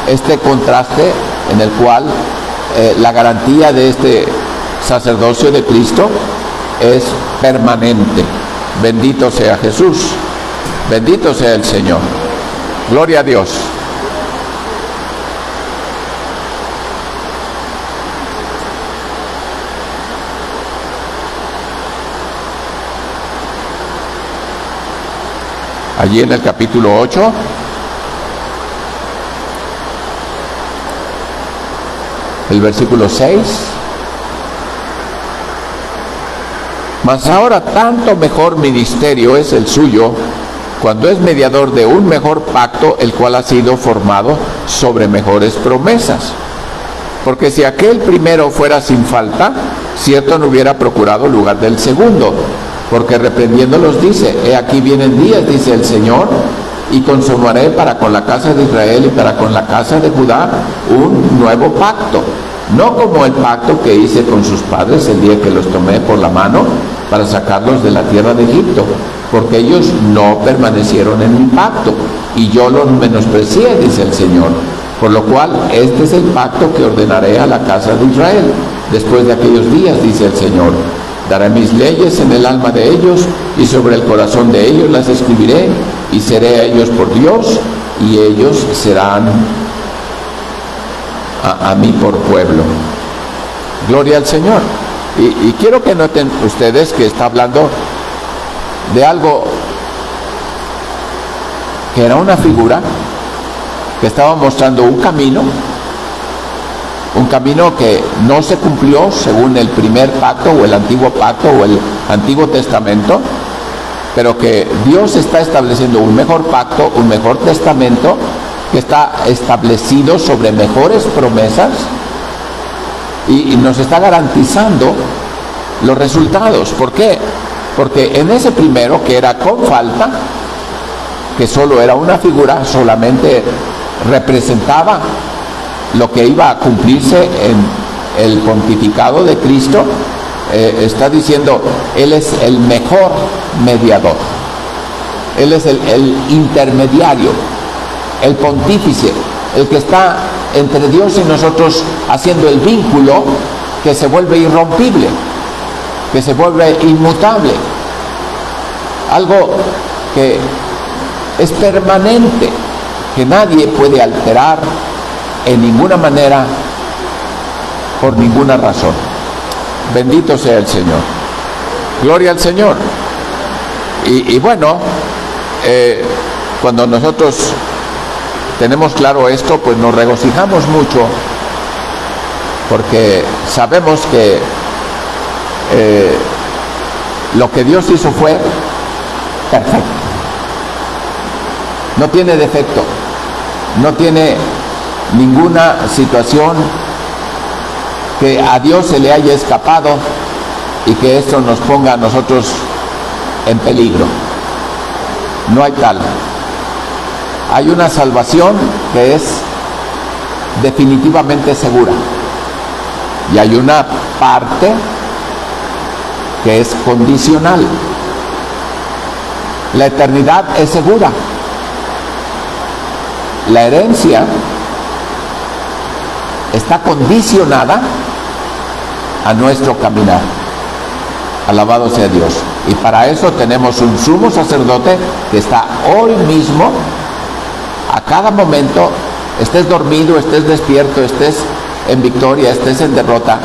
este contraste en el cual la garantía de este sacerdocio de Cristo es permanente. Bendito sea Jesús, bendito sea el Señor. Gloria a Dios. Allí en el capítulo 8, el versículo 6, mas ahora tanto mejor ministerio es el suyo, cuando es mediador de un mejor pacto, el cual ha sido formado sobre mejores promesas. Porque si aquel primero fuera sin falta, cierto no hubiera procurado lugar del segundo. Porque reprendiéndolos dice: he aquí vienen días, dice el Señor, y consumaré para con la casa de Israel y para con la casa de Judá un nuevo pacto, no como el pacto que hice con sus padres el día que los tomé por la mano para sacarlos de la tierra de Egipto, porque ellos no permanecieron en mi pacto, y yo los menosprecié, dice el Señor. Por lo cual, este es el pacto que ordenaré a la casa de Israel después de aquellos días, dice el Señor. Daré mis leyes en el alma de ellos, y sobre el corazón de ellos las escribiré, y seré a ellos por Dios, y ellos serán a mí por pueblo. Gloria al Señor. Y quiero que noten ustedes que está hablando de algo que era una figura que estaba mostrando un camino que no se cumplió según el primer pacto o el antiguo pacto o el Antiguo Testamento, pero que Dios está estableciendo un mejor pacto, un mejor testamento, que está establecido sobre mejores promesas y nos está garantizando los resultados. ¿Por qué? Porque en ese primero, que era con falta, que solo era una figura, solamente representaba lo que iba a cumplirse en el pontificado de Cristo, está diciendo, Él es el mejor mediador, Él es el intermediario, el pontífice, el que está entre Dios y nosotros haciendo el vínculo que se vuelve irrompible, que se vuelve inmutable, algo que es permanente, que nadie puede alterar en ninguna manera, por ninguna razón. Bendito sea el Señor. Gloria al Señor. Y bueno, cuando nosotros tenemos claro esto, pues nos regocijamos mucho, porque sabemos que lo que Dios hizo fue perfecto. No tiene defecto, no tiene ninguna situación que a Dios se le haya escapado y que esto nos ponga a nosotros en peligro. No hay tal. Hay una salvación que es definitivamente segura, y hay una parte que es condicional. La eternidad es segura. La herencia está condicionada a nuestro caminar. Alabado sea Dios. Y para eso tenemos un sumo sacerdote que está hoy mismo, a cada momento, estés dormido, estés despierto, estés en victoria, estés en derrota,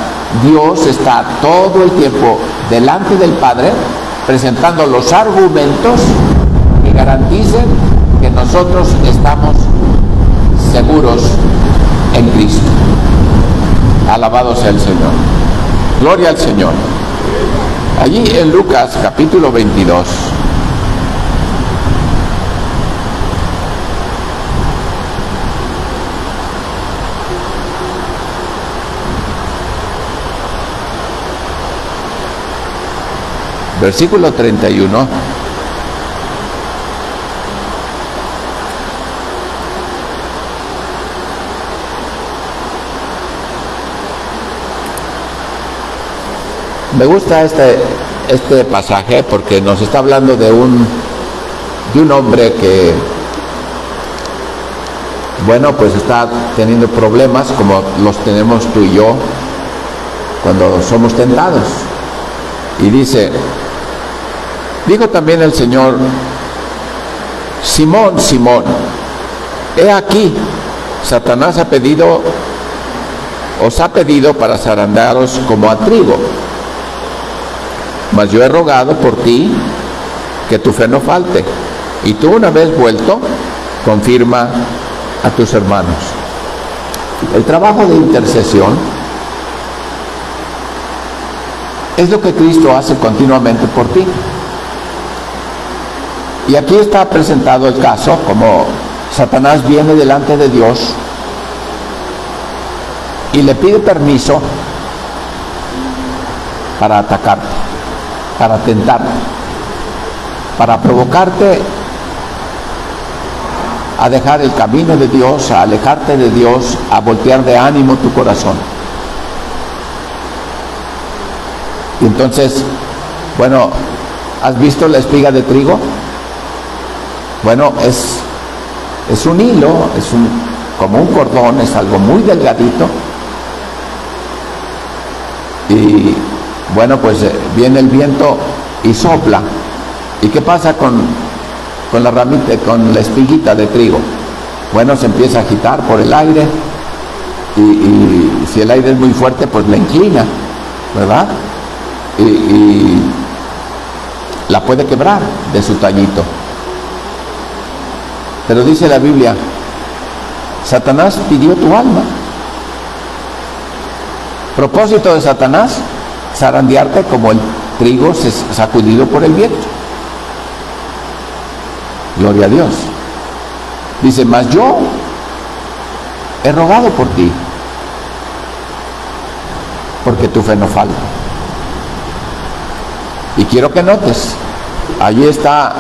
Dios está todo el tiempo delante del Padre presentando los argumentos que garanticen que nosotros estamos seguros en Cristo. Alabado sea el Señor. Gloria al Señor. Allí en Lucas capítulo 22, versículo 31. Me gusta este pasaje porque nos está hablando de un hombre que, bueno, pues está teniendo problemas como los tenemos tú y yo cuando somos tentados. Y dice, dijo también el Señor, Simón, Simón, he aquí, Satanás os ha pedido para zarandearos como a trigo. Mas yo he rogado por ti que tu fe no falte, y tú, una vez vuelto, confirma a tus hermanos. El trabajo de intercesión es lo que Cristo hace continuamente por ti. Y aquí está presentado el caso como Satanás viene delante de Dios y le pide permiso para atacarte, para tentarte, para provocarte a dejar el camino de Dios, a alejarte de Dios, a voltear de ánimo tu corazón. Y entonces, bueno, ¿has visto la espiga de trigo? Bueno, es un hilo, como un cordón, es algo muy delgadito. Y bueno, pues viene el viento y sopla. ¿Y qué pasa con la ramita, con la espiguita de trigo? Bueno, se empieza a agitar por el aire y si el aire es muy fuerte, pues la inclina, ¿verdad? Y la puede quebrar de su tallito. Pero dice la Biblia, Satanás pidió tu alma. Propósito de Satanás, zarandearte como el trigo sacudido por el viento. Gloria a Dios. Dice, mas yo he rogado por ti, porque tu fe no falta. Y quiero que notes, allí está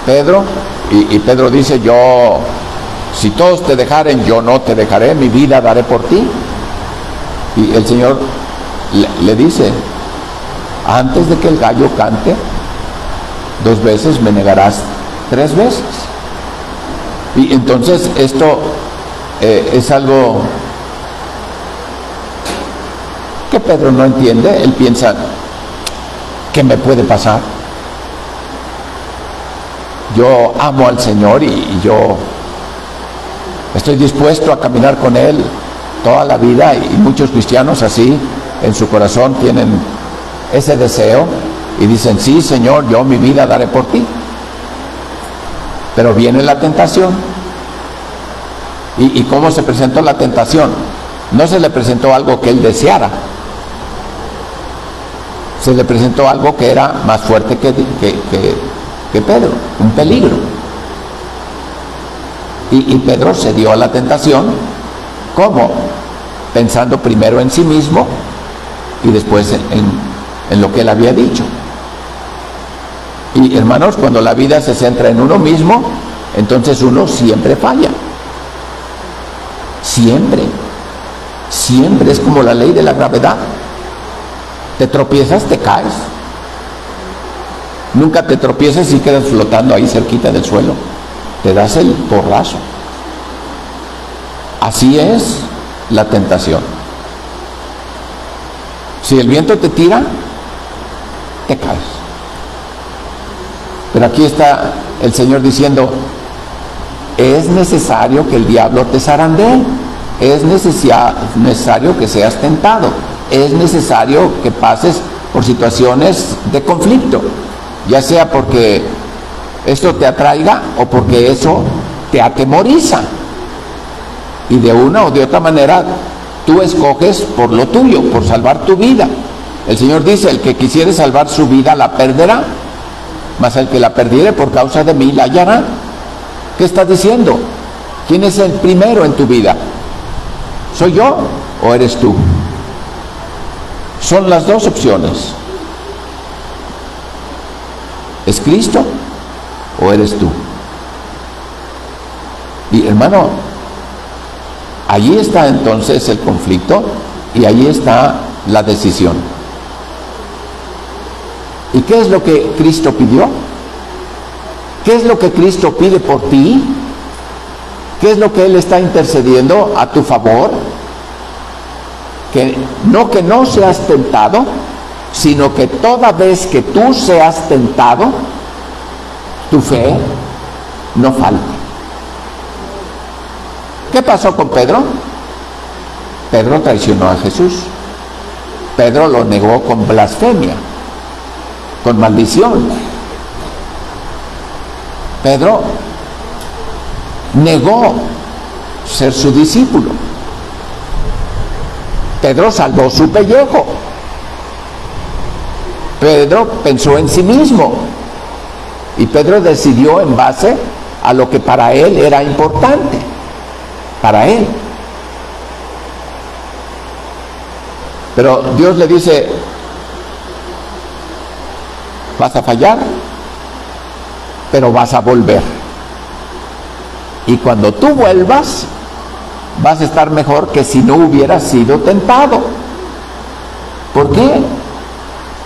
Pedro, y Pedro dice, yo Si todos te dejaren, yo no te dejaré, mi vida daré por ti. Y el Señor le dice, antes de que el gallo cante, 2 veces me negarás 3 veces. Y entonces esto es algo que Pedro no entiende. Él piensa, ¿qué me puede pasar? Yo amo al Señor y yo estoy dispuesto a caminar con Él toda la vida, y muchos cristianos así en su corazón tienen ese deseo y dicen, sí, Señor, yo mi vida daré por ti. Pero viene la tentación. ¿Y cómo se presentó la tentación? No se le presentó algo que él deseara, se le presentó algo que era más fuerte que Pedro, un peligro. Y Pedro se dio a la tentación. ¿Cómo? Pensando primero en sí mismo y después en lo que él había dicho. Y hermanos, cuando la vida se centra en uno mismo, entonces uno siempre falla. Siempre. Siempre es como la ley de la gravedad. Te tropiezas, te caes. Nunca te tropiezas y quedas flotando ahí cerquita del suelo. Te das el porrazo. Así es la tentación. Si el viento te tira, te caes. Pero aquí está el Señor diciendo, es necesario que el diablo te zarandee, es necesario que seas tentado, es necesario que pases por situaciones de conflicto, ya sea porque esto te atraiga o porque eso te atemoriza. Y de una o de otra manera tú escoges por lo tuyo, por salvar tu vida. El Señor dice, el que quisiere salvar su vida la perderá, mas el que la perdiere por causa de mí la hallará. ¿Qué estás diciendo? ¿Quién es el primero en tu vida? ¿Soy yo o eres tú? Son las dos opciones. ¿Es Cristo o eres tú? Y hermano, allí está entonces el conflicto y allí está la decisión. ¿Y qué es lo que Cristo pidió? ¿Qué es lo que Cristo pide por ti? ¿Qué es lo que Él está intercediendo a tu favor? Que no seas tentado, sino que toda vez que tú seas tentado, tu fe no falte. ¿Qué pasó con Pedro? Pedro traicionó a Jesús. Pedro lo negó con blasfemia, con maldición. Pedro negó ser su discípulo. Pedro salvó su pellejo. Pedro pensó en sí mismo. Y Pedro decidió en base a lo que para él era importante. Para él. Pero Dios le dice, vas a fallar, pero vas a volver. Y cuando tú vuelvas, vas a estar mejor que si no hubieras sido tentado. ¿Por qué?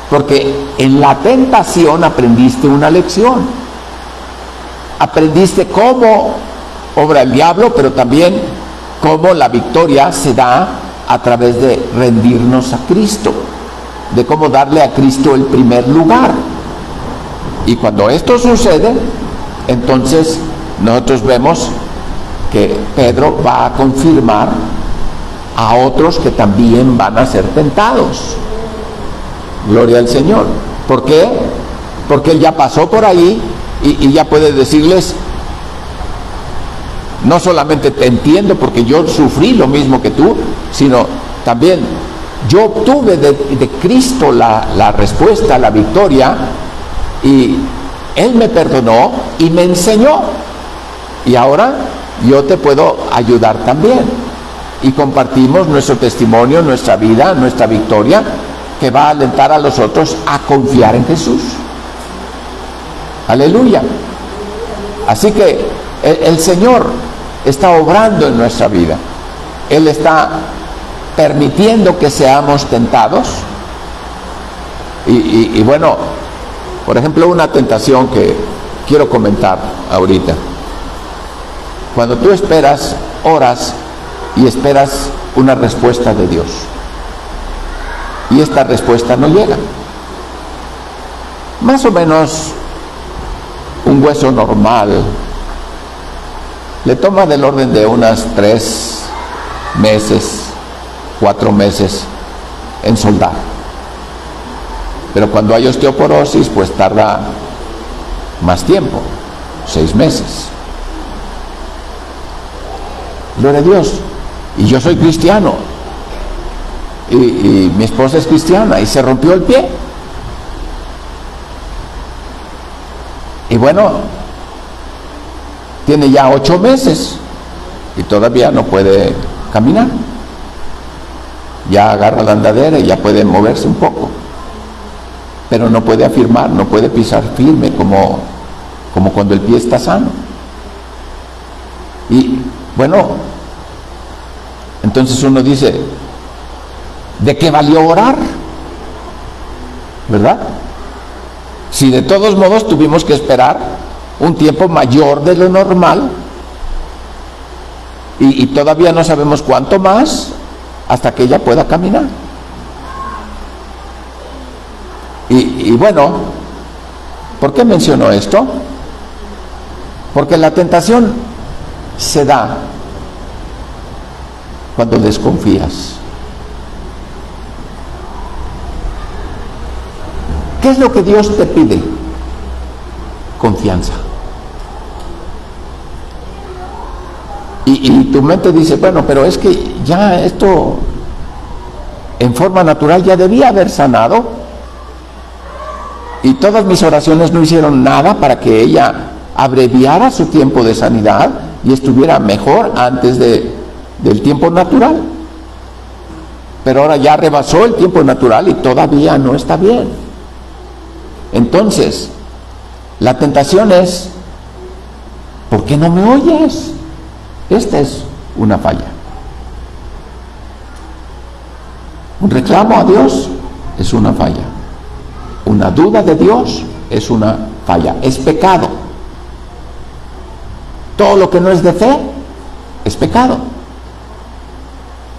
Porque en la tentación aprendiste una lección. Aprendiste cómo obra el diablo, pero también cómo la victoria se da a través de rendirnos a Cristo, de cómo darle a Cristo el primer lugar. Y cuando esto sucede, entonces nosotros vemos que Pedro va a confirmar a otros que también van a ser tentados. Gloria al Señor. ¿Por qué? Porque él ya pasó por ahí y ya puede decirles, no solamente te entiendo porque yo sufrí lo mismo que tú, sino también yo obtuve de Cristo la respuesta, la victoria, y Él me perdonó y me enseñó. Y ahora yo te puedo ayudar también. Y compartimos nuestro testimonio, nuestra vida, nuestra victoria, que va a alentar a los otros a confiar en Jesús. Aleluya. Así que el Señor está obrando en nuestra vida. Él está permitiendo que seamos tentados. Y bueno, por ejemplo, una tentación que quiero comentar ahorita. Cuando tú esperas, oras y esperas una respuesta de Dios, y esta respuesta no llega. Más o menos un hueso normal le toma del orden de unas 3 meses, 4 meses en soldar. Pero cuando hay osteoporosis, pues tarda más tiempo, 6 meses. Gloria a Dios. Y yo soy cristiano. Y mi esposa es cristiana y se rompió el pie. Y bueno, tiene ya 8 meses y todavía no puede caminar. Ya agarra la andadera y ya puede moverse un poco, pero no puede afirmar, no puede pisar firme como cuando el pie está sano. Y bueno, entonces uno dice, ¿de qué valió orar? ¿Verdad? Si de todos modos tuvimos que esperar un tiempo mayor de lo normal y todavía no sabemos cuánto más hasta que ella pueda caminar. Y bueno, ¿por qué menciono esto? Porque la tentación se da cuando desconfías. ¿Qué es lo que Dios te pide? Confianza. Y tu mente dice, bueno, pero es que ya esto en forma natural ya debía haber sanado, y todas mis oraciones no hicieron nada para que ella abreviara su tiempo de sanidad y estuviera mejor antes del tiempo natural. Pero ahora ya rebasó el tiempo natural y todavía no está bien. Entonces, la tentación es, ¿por qué no me oyes? Esta es una falla. Un reclamo a Dios es una falla. Una duda de Dios es una falla, es pecado. Todo lo que no es de fe es pecado.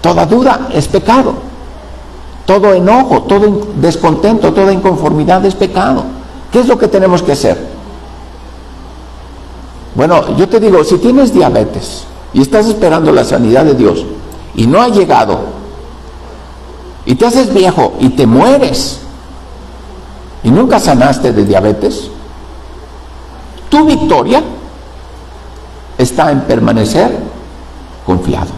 Toda duda es pecado. Todo enojo, todo descontento, toda inconformidad es pecado. ¿Qué es lo que tenemos que hacer? Bueno, yo te digo, si tienes diabetes y estás esperando la sanidad de Dios y no ha llegado, y te haces viejo y te mueres y nunca sanaste de diabetes, tu victoria está en permanecer confiado.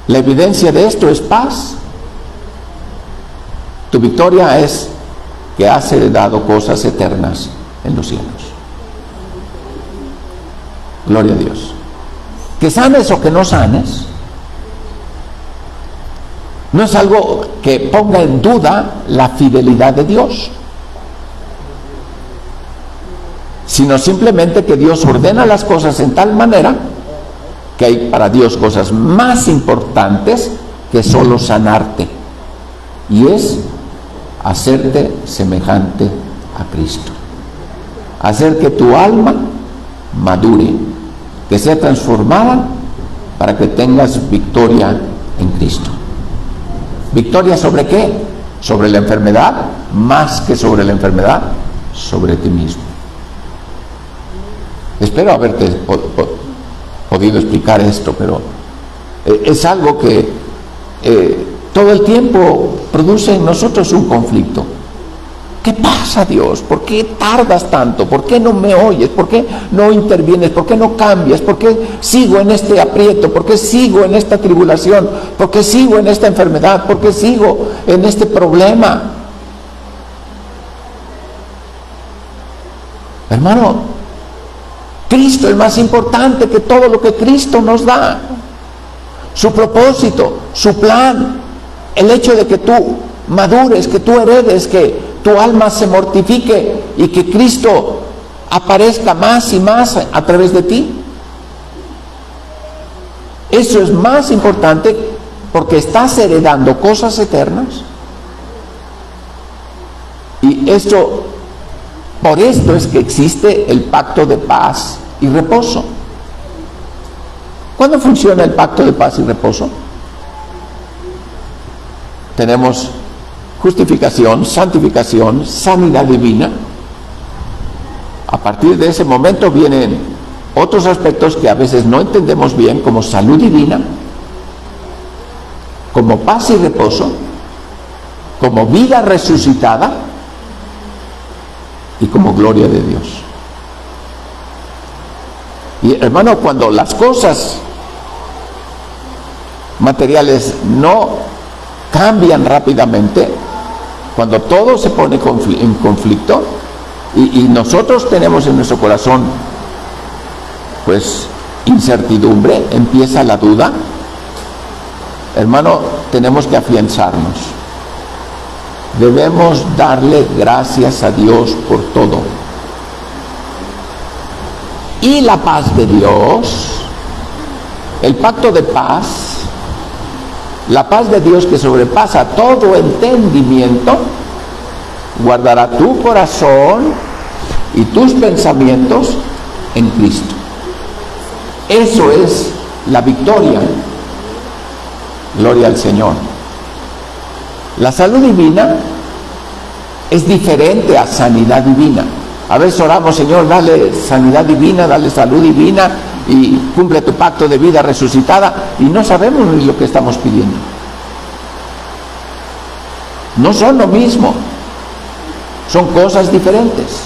La evidencia de esto es paz. Tu victoria es que has heredado cosas eternas en los cielos. Gloria a Dios. Que sanes o que no sanes, no es algo que ponga en duda la fidelidad de Dios, sino simplemente que Dios ordena las cosas en tal manera que hay para Dios cosas más importantes que solo sanarte, y es hacerte semejante a Cristo, hacer que tu alma madure, que sea transformada para que tengas victoria en Cristo. ¿Victoria sobre qué? Sobre la enfermedad, más que sobre la enfermedad, sobre ti mismo. Espero haberte podido explicar esto, pero es algo que todo el tiempo produce en nosotros un conflicto. ¿Qué pasa, Dios? ¿Por qué tardas tanto? ¿Por qué no me oyes? ¿Por qué no intervienes? ¿Por qué no cambias? ¿Por qué sigo en este aprieto? ¿Por qué sigo en esta tribulación? ¿Por qué sigo en esta enfermedad? ¿Por qué sigo en este problema? Hermano, Cristo es más importante que todo lo que Cristo nos da. Su propósito, su plan, el hecho de que tú madures, que tú heredes, que tu alma se mortifique y que Cristo aparezca más y más a través de ti. Eso es más importante porque estás heredando cosas eternas. Y esto, por esto es que existe el pacto de paz y reposo. ¿Cuándo funciona el pacto de paz y reposo? Tenemos justificación, santificación, sanidad divina. A partir de ese momento vienen otros aspectos que a veces no entendemos bien, como salud divina, como paz y reposo, como vida resucitada y como gloria de Dios. Y hermano, cuando las cosas materiales no cambian rápidamente, cuando todo se pone en conflicto y nosotros tenemos en nuestro corazón pues incertidumbre, empieza la duda, hermano, tenemos que afianzarnos. Debemos darle gracias a Dios por todo. Y la paz de Dios, el pacto de paz, la paz de Dios que sobrepasa todo entendimiento, guardará tu corazón y tus pensamientos en Cristo. Eso es la victoria. Gloria al Señor. La salud divina es diferente a sanidad divina. A veces oramos, Señor, dale sanidad divina, dale salud divina y cumple tu pacto de vida resucitada, y no sabemos ni lo que estamos pidiendo. No son lo mismo, son cosas diferentes,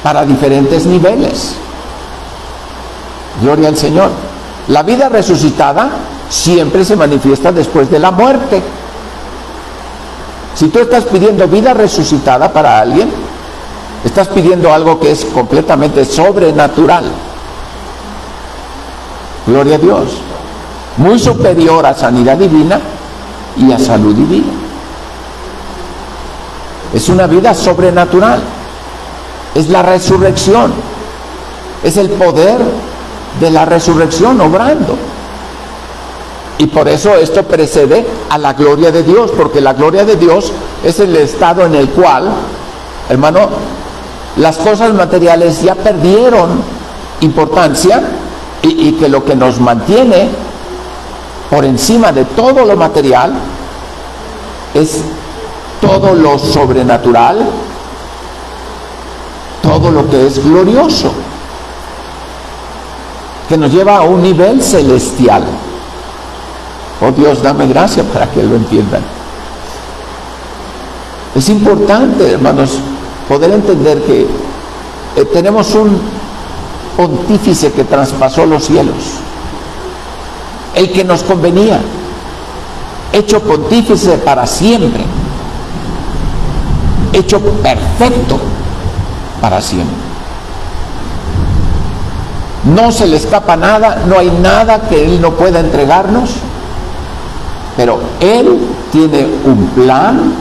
para diferentes niveles. Gloria al Señor. La vida resucitada siempre se manifiesta después de la muerte. Si tú estás pidiendo vida resucitada para alguien, estás pidiendo algo que es completamente sobrenatural. Gloria a Dios. Muy superior a sanidad divina y a salud divina. Es una vida sobrenatural. Es la resurrección. Es el poder de la resurrección obrando. Y por eso esto precede a la gloria de Dios, porque la gloria de Dios es el estado en el cual, hermano, las cosas materiales ya perdieron importancia y que lo que nos mantiene por encima de todo lo material es todo lo sobrenatural, todo lo que es glorioso, que nos lleva a un nivel celestial. Oh Dios, dame gracia para que lo entiendan. Es importante, hermanos, poder entender que tenemos un pontífice que traspasó los cielos, el que nos convenía, hecho pontífice para siempre, hecho perfecto para siempre. No se le escapa nada, no hay nada que Él no pueda entregarnos, pero Él tiene un plan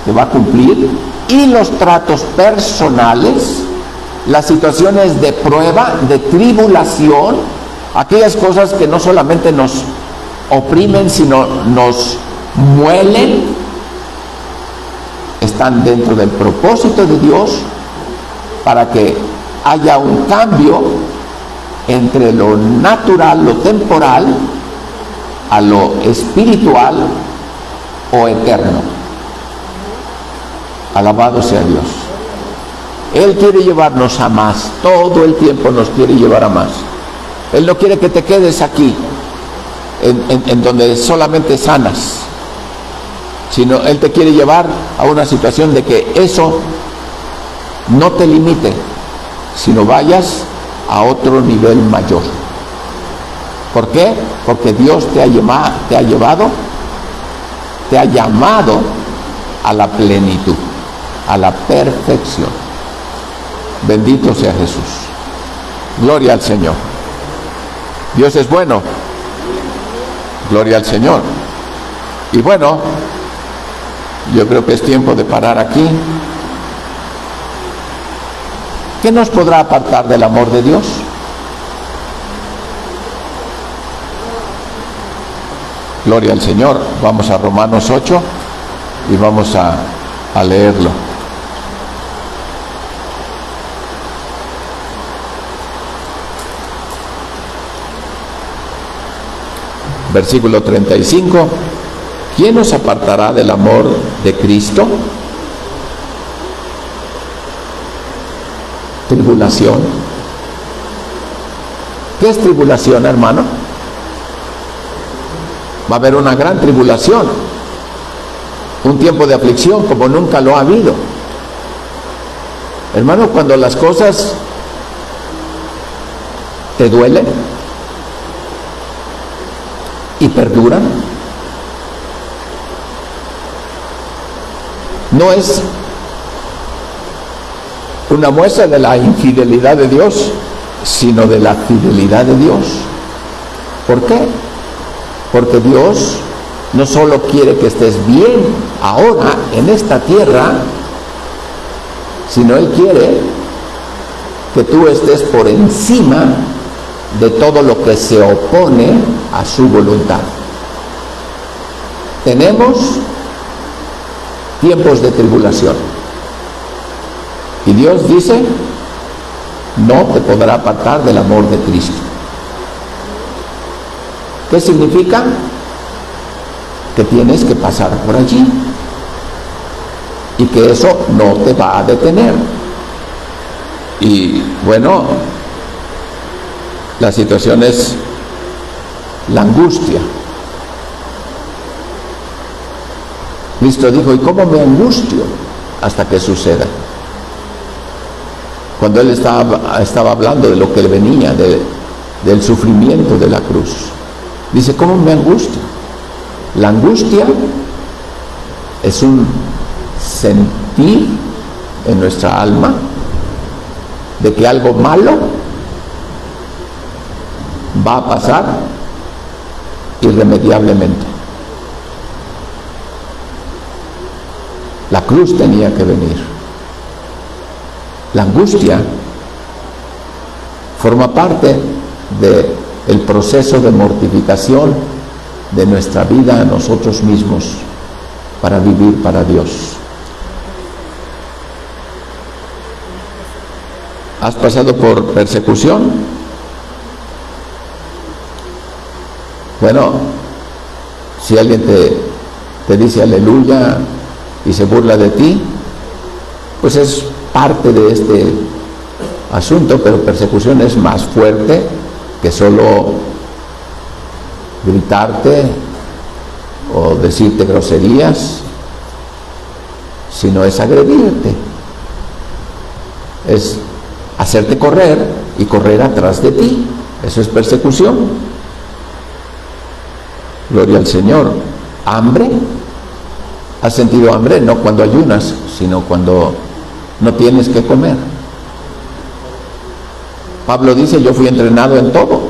que va a cumplir, y los tratos personales, las situaciones de prueba, de tribulación, aquellas cosas que no solamente nos oprimen, sino nos muelen, están dentro del propósito de Dios para que haya un cambio entre lo natural, lo temporal, a lo espiritual o eterno. Alabado sea Dios. Él quiere llevarnos a más, todo el tiempo nos quiere llevar a más. Él no quiere que te quedes aquí, en donde solamente sanas, sino Él te quiere llevar a una situación de que eso no te limite, sino vayas a otro nivel mayor. ¿Por qué? Porque Dios te ha llamado a la plenitud, a la perfección. Bendito sea Jesús. Gloria al Señor. Dios es bueno. Gloria al Señor. Y bueno, yo creo que es tiempo de parar aquí. ¿Qué nos podrá apartar del amor de Dios? Gloria al Señor. Vamos a Romanos 8 y vamos a leerlo. Versículo 35. ¿Quién nos apartará del amor de Cristo? Tribulación. ¿Qué es tribulación, hermano? Va a haber una gran tribulación, un tiempo de aflicción como nunca lo ha habido. Hermano, cuando las cosas te duelen y perduran, no es una muestra de la infidelidad de Dios, sino de la fidelidad de Dios. ¿Por qué? Porque Dios no solo quiere que estés bien ahora en esta tierra, sino Él quiere que tú estés por encima de todo lo que se opone a su voluntad. Tenemos tiempos de tribulación. Y Dios dice, no te podrá apartar del amor de Cristo. ¿Qué significa? Que tienes que pasar por allí. Y que eso no te va a detener. Y bueno, la situación es la angustia. Cristo dijo, ¿y cómo me angustio hasta que suceda? Cuando Él estaba hablando de lo que le venía, del sufrimiento de la cruz. Dice, ¿cómo me angustio? La angustia es un sentir en nuestra alma de que algo malo va a pasar irremediablemente. La cruz tenía que venir. La angustia forma parte del proceso de mortificación de nuestra vida a nosotros mismos para vivir para Dios. ¿Has pasado por persecución? Bueno, si alguien te dice aleluya y se burla de ti, pues es parte de este asunto, pero persecución es más fuerte que solo gritarte o decirte groserías, sino es agredirte, es hacerte correr y correr atrás de ti. Eso es persecución. Gloria al Señor. ¿Hambre? ¿Has sentido hambre? No cuando ayunas, sino cuando no tienes que comer. Pablo dice, yo fui entrenado en todo.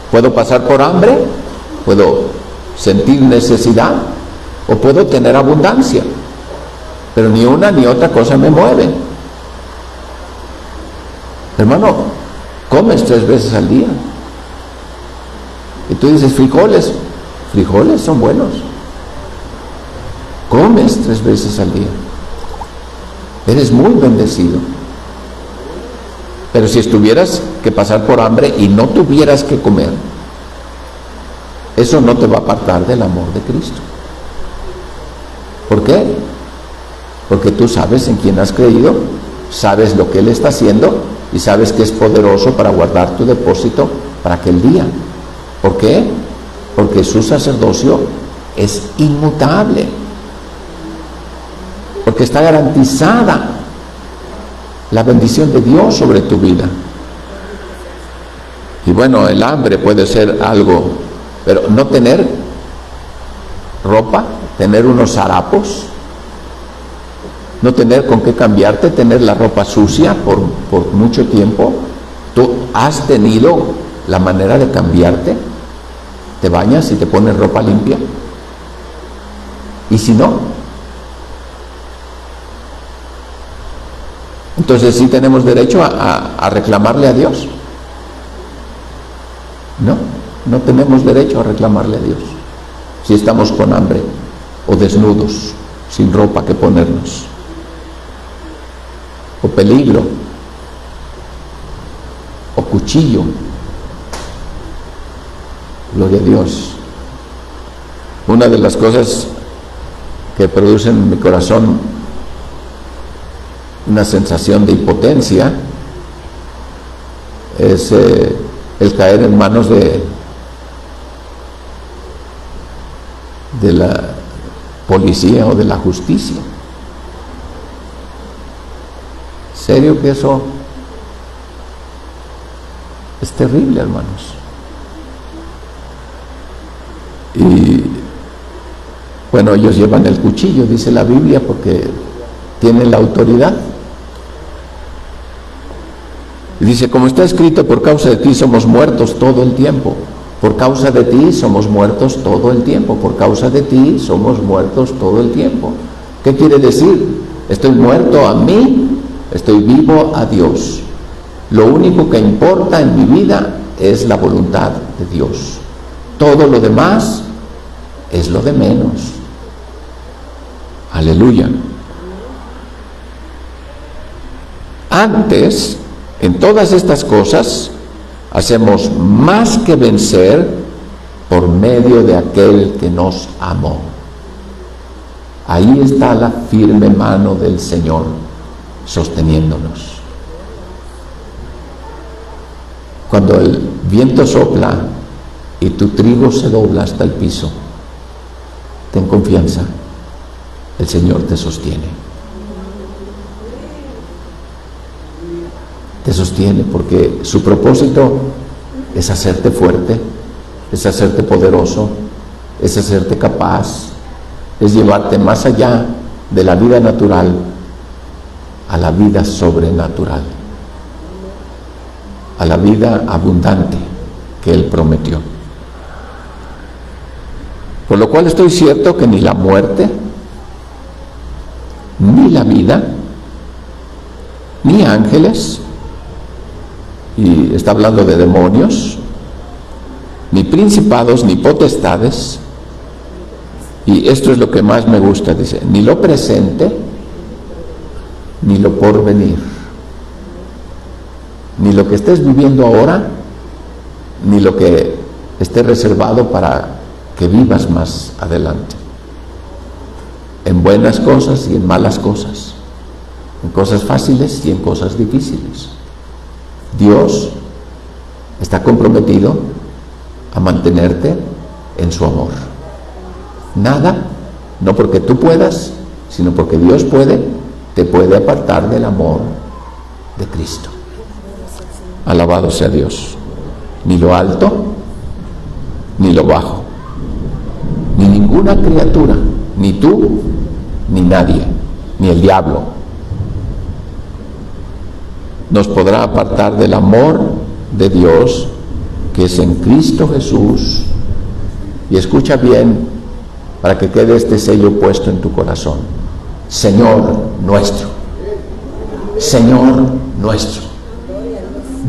Puedo pasar por hambre, puedo sentir necesidad o puedo tener abundancia, pero ni una ni otra cosa me mueve. Hermano, comes 3 veces al día y tú dices, frijoles son buenos. Comes 3 veces al día, eres muy bendecido. Pero si estuvieras que pasar por hambre y no tuvieras que comer, eso no te va a apartar del amor de Cristo. ¿Por qué? Porque tú sabes en quién has creído, sabes lo que Él está haciendo y sabes que es poderoso para guardar tu depósito para aquel día. ¿Por qué? Porque su sacerdocio es inmutable, porque está garantizada la bendición de Dios sobre tu vida. Y bueno, el hambre puede ser algo, pero no tener ropa, tener unos harapos, no tener con qué cambiarte, tener la ropa sucia por mucho tiempo. ¿Tú has tenido la manera de cambiarte? ¿Te bañas y te pones ropa limpia? ¿Y si no? Entonces, ¿sí tenemos derecho a reclamarle a Dios? No, no tenemos derecho a reclamarle a Dios. Si estamos con hambre o desnudos, sin ropa que ponernos, o peligro, o cuchillo. Gloria a Dios. Una de las cosas que producen en mi corazón una sensación de impotencia es el caer en manos de la policía o de la justicia. ¿Serio que eso es terrible, hermanos? Y bueno, ellos llevan el cuchillo, dice la Biblia, porque tienen la autoridad. Y dice, como está escrito, por causa de ti somos muertos todo el tiempo. Por causa de ti somos muertos todo el tiempo. Por causa de ti somos muertos todo el tiempo. ¿Qué quiere decir? Estoy muerto a mí, estoy vivo a Dios. Lo único que importa en mi vida es la voluntad de Dios. Todo lo demás es lo de menos. Aleluya. Antes, en todas estas cosas, hacemos más que vencer por medio de aquel que nos amó. Ahí está la firme mano del Señor sosteniéndonos. Cuando el viento sopla y tu trigo se dobla hasta el piso, ten confianza, el Señor te sostiene. Te sostiene porque su propósito es hacerte fuerte, es hacerte poderoso, es hacerte capaz, es llevarte más allá de la vida natural a la vida sobrenatural, a la vida abundante que Él prometió. Por lo cual estoy cierto que ni la muerte, ni la vida, ni ángeles, y está hablando de demonios, ni principados, ni potestades, y esto es lo que más me gusta, dice, ni lo presente, ni lo porvenir, ni lo que estés viviendo ahora, ni lo que esté reservado para que vivas más adelante, en buenas cosas y en malas cosas, en cosas fáciles y en cosas difíciles. Dios está comprometido a mantenerte en su amor. Nada, no porque tú puedas, sino porque Dios puede, te puede apartar del amor de Cristo. Alabado sea Dios. Ni lo alto, ni lo bajo, ni ninguna criatura, ni tú, ni nadie, ni el diablo, nos podrá apartar del amor de Dios que es en Cristo Jesús. Y escucha bien para que quede este sello puesto en tu corazón: Señor nuestro, Señor nuestro,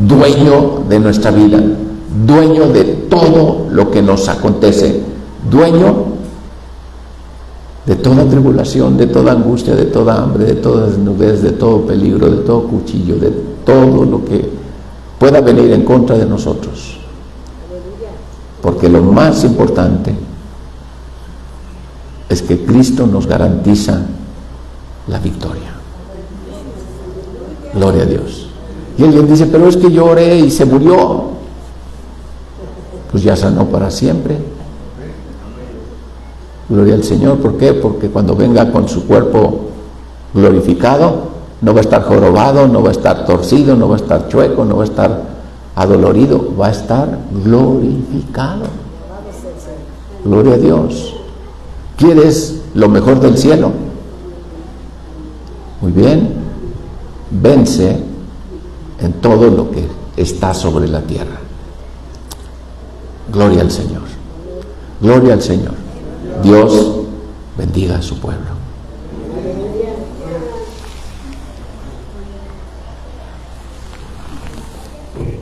dueño de nuestra vida, dueño de todo lo que nos acontece, dueño de toda tribulación, de toda angustia, de toda hambre, de toda desnudez, de todo peligro, de todo cuchillo, de todo lo que pueda venir en contra de nosotros. Porque lo más importante es que Cristo nos garantiza la victoria. Gloria a Dios. Y alguien dice, pero es que yo oré y se murió. Pues ya sanó para siempre. Gloria al Señor. ¿Por qué? Porque cuando venga con su cuerpo glorificado, no va a estar jorobado, no va a estar torcido, no va a estar chueco, no va a estar adolorido, va a estar glorificado. Gloria a Dios. ¿Quieres lo mejor del cielo? Muy bien, vence en todo lo que está sobre la tierra. Gloria al Señor. Gloria al Señor. Dios bendiga a su pueblo.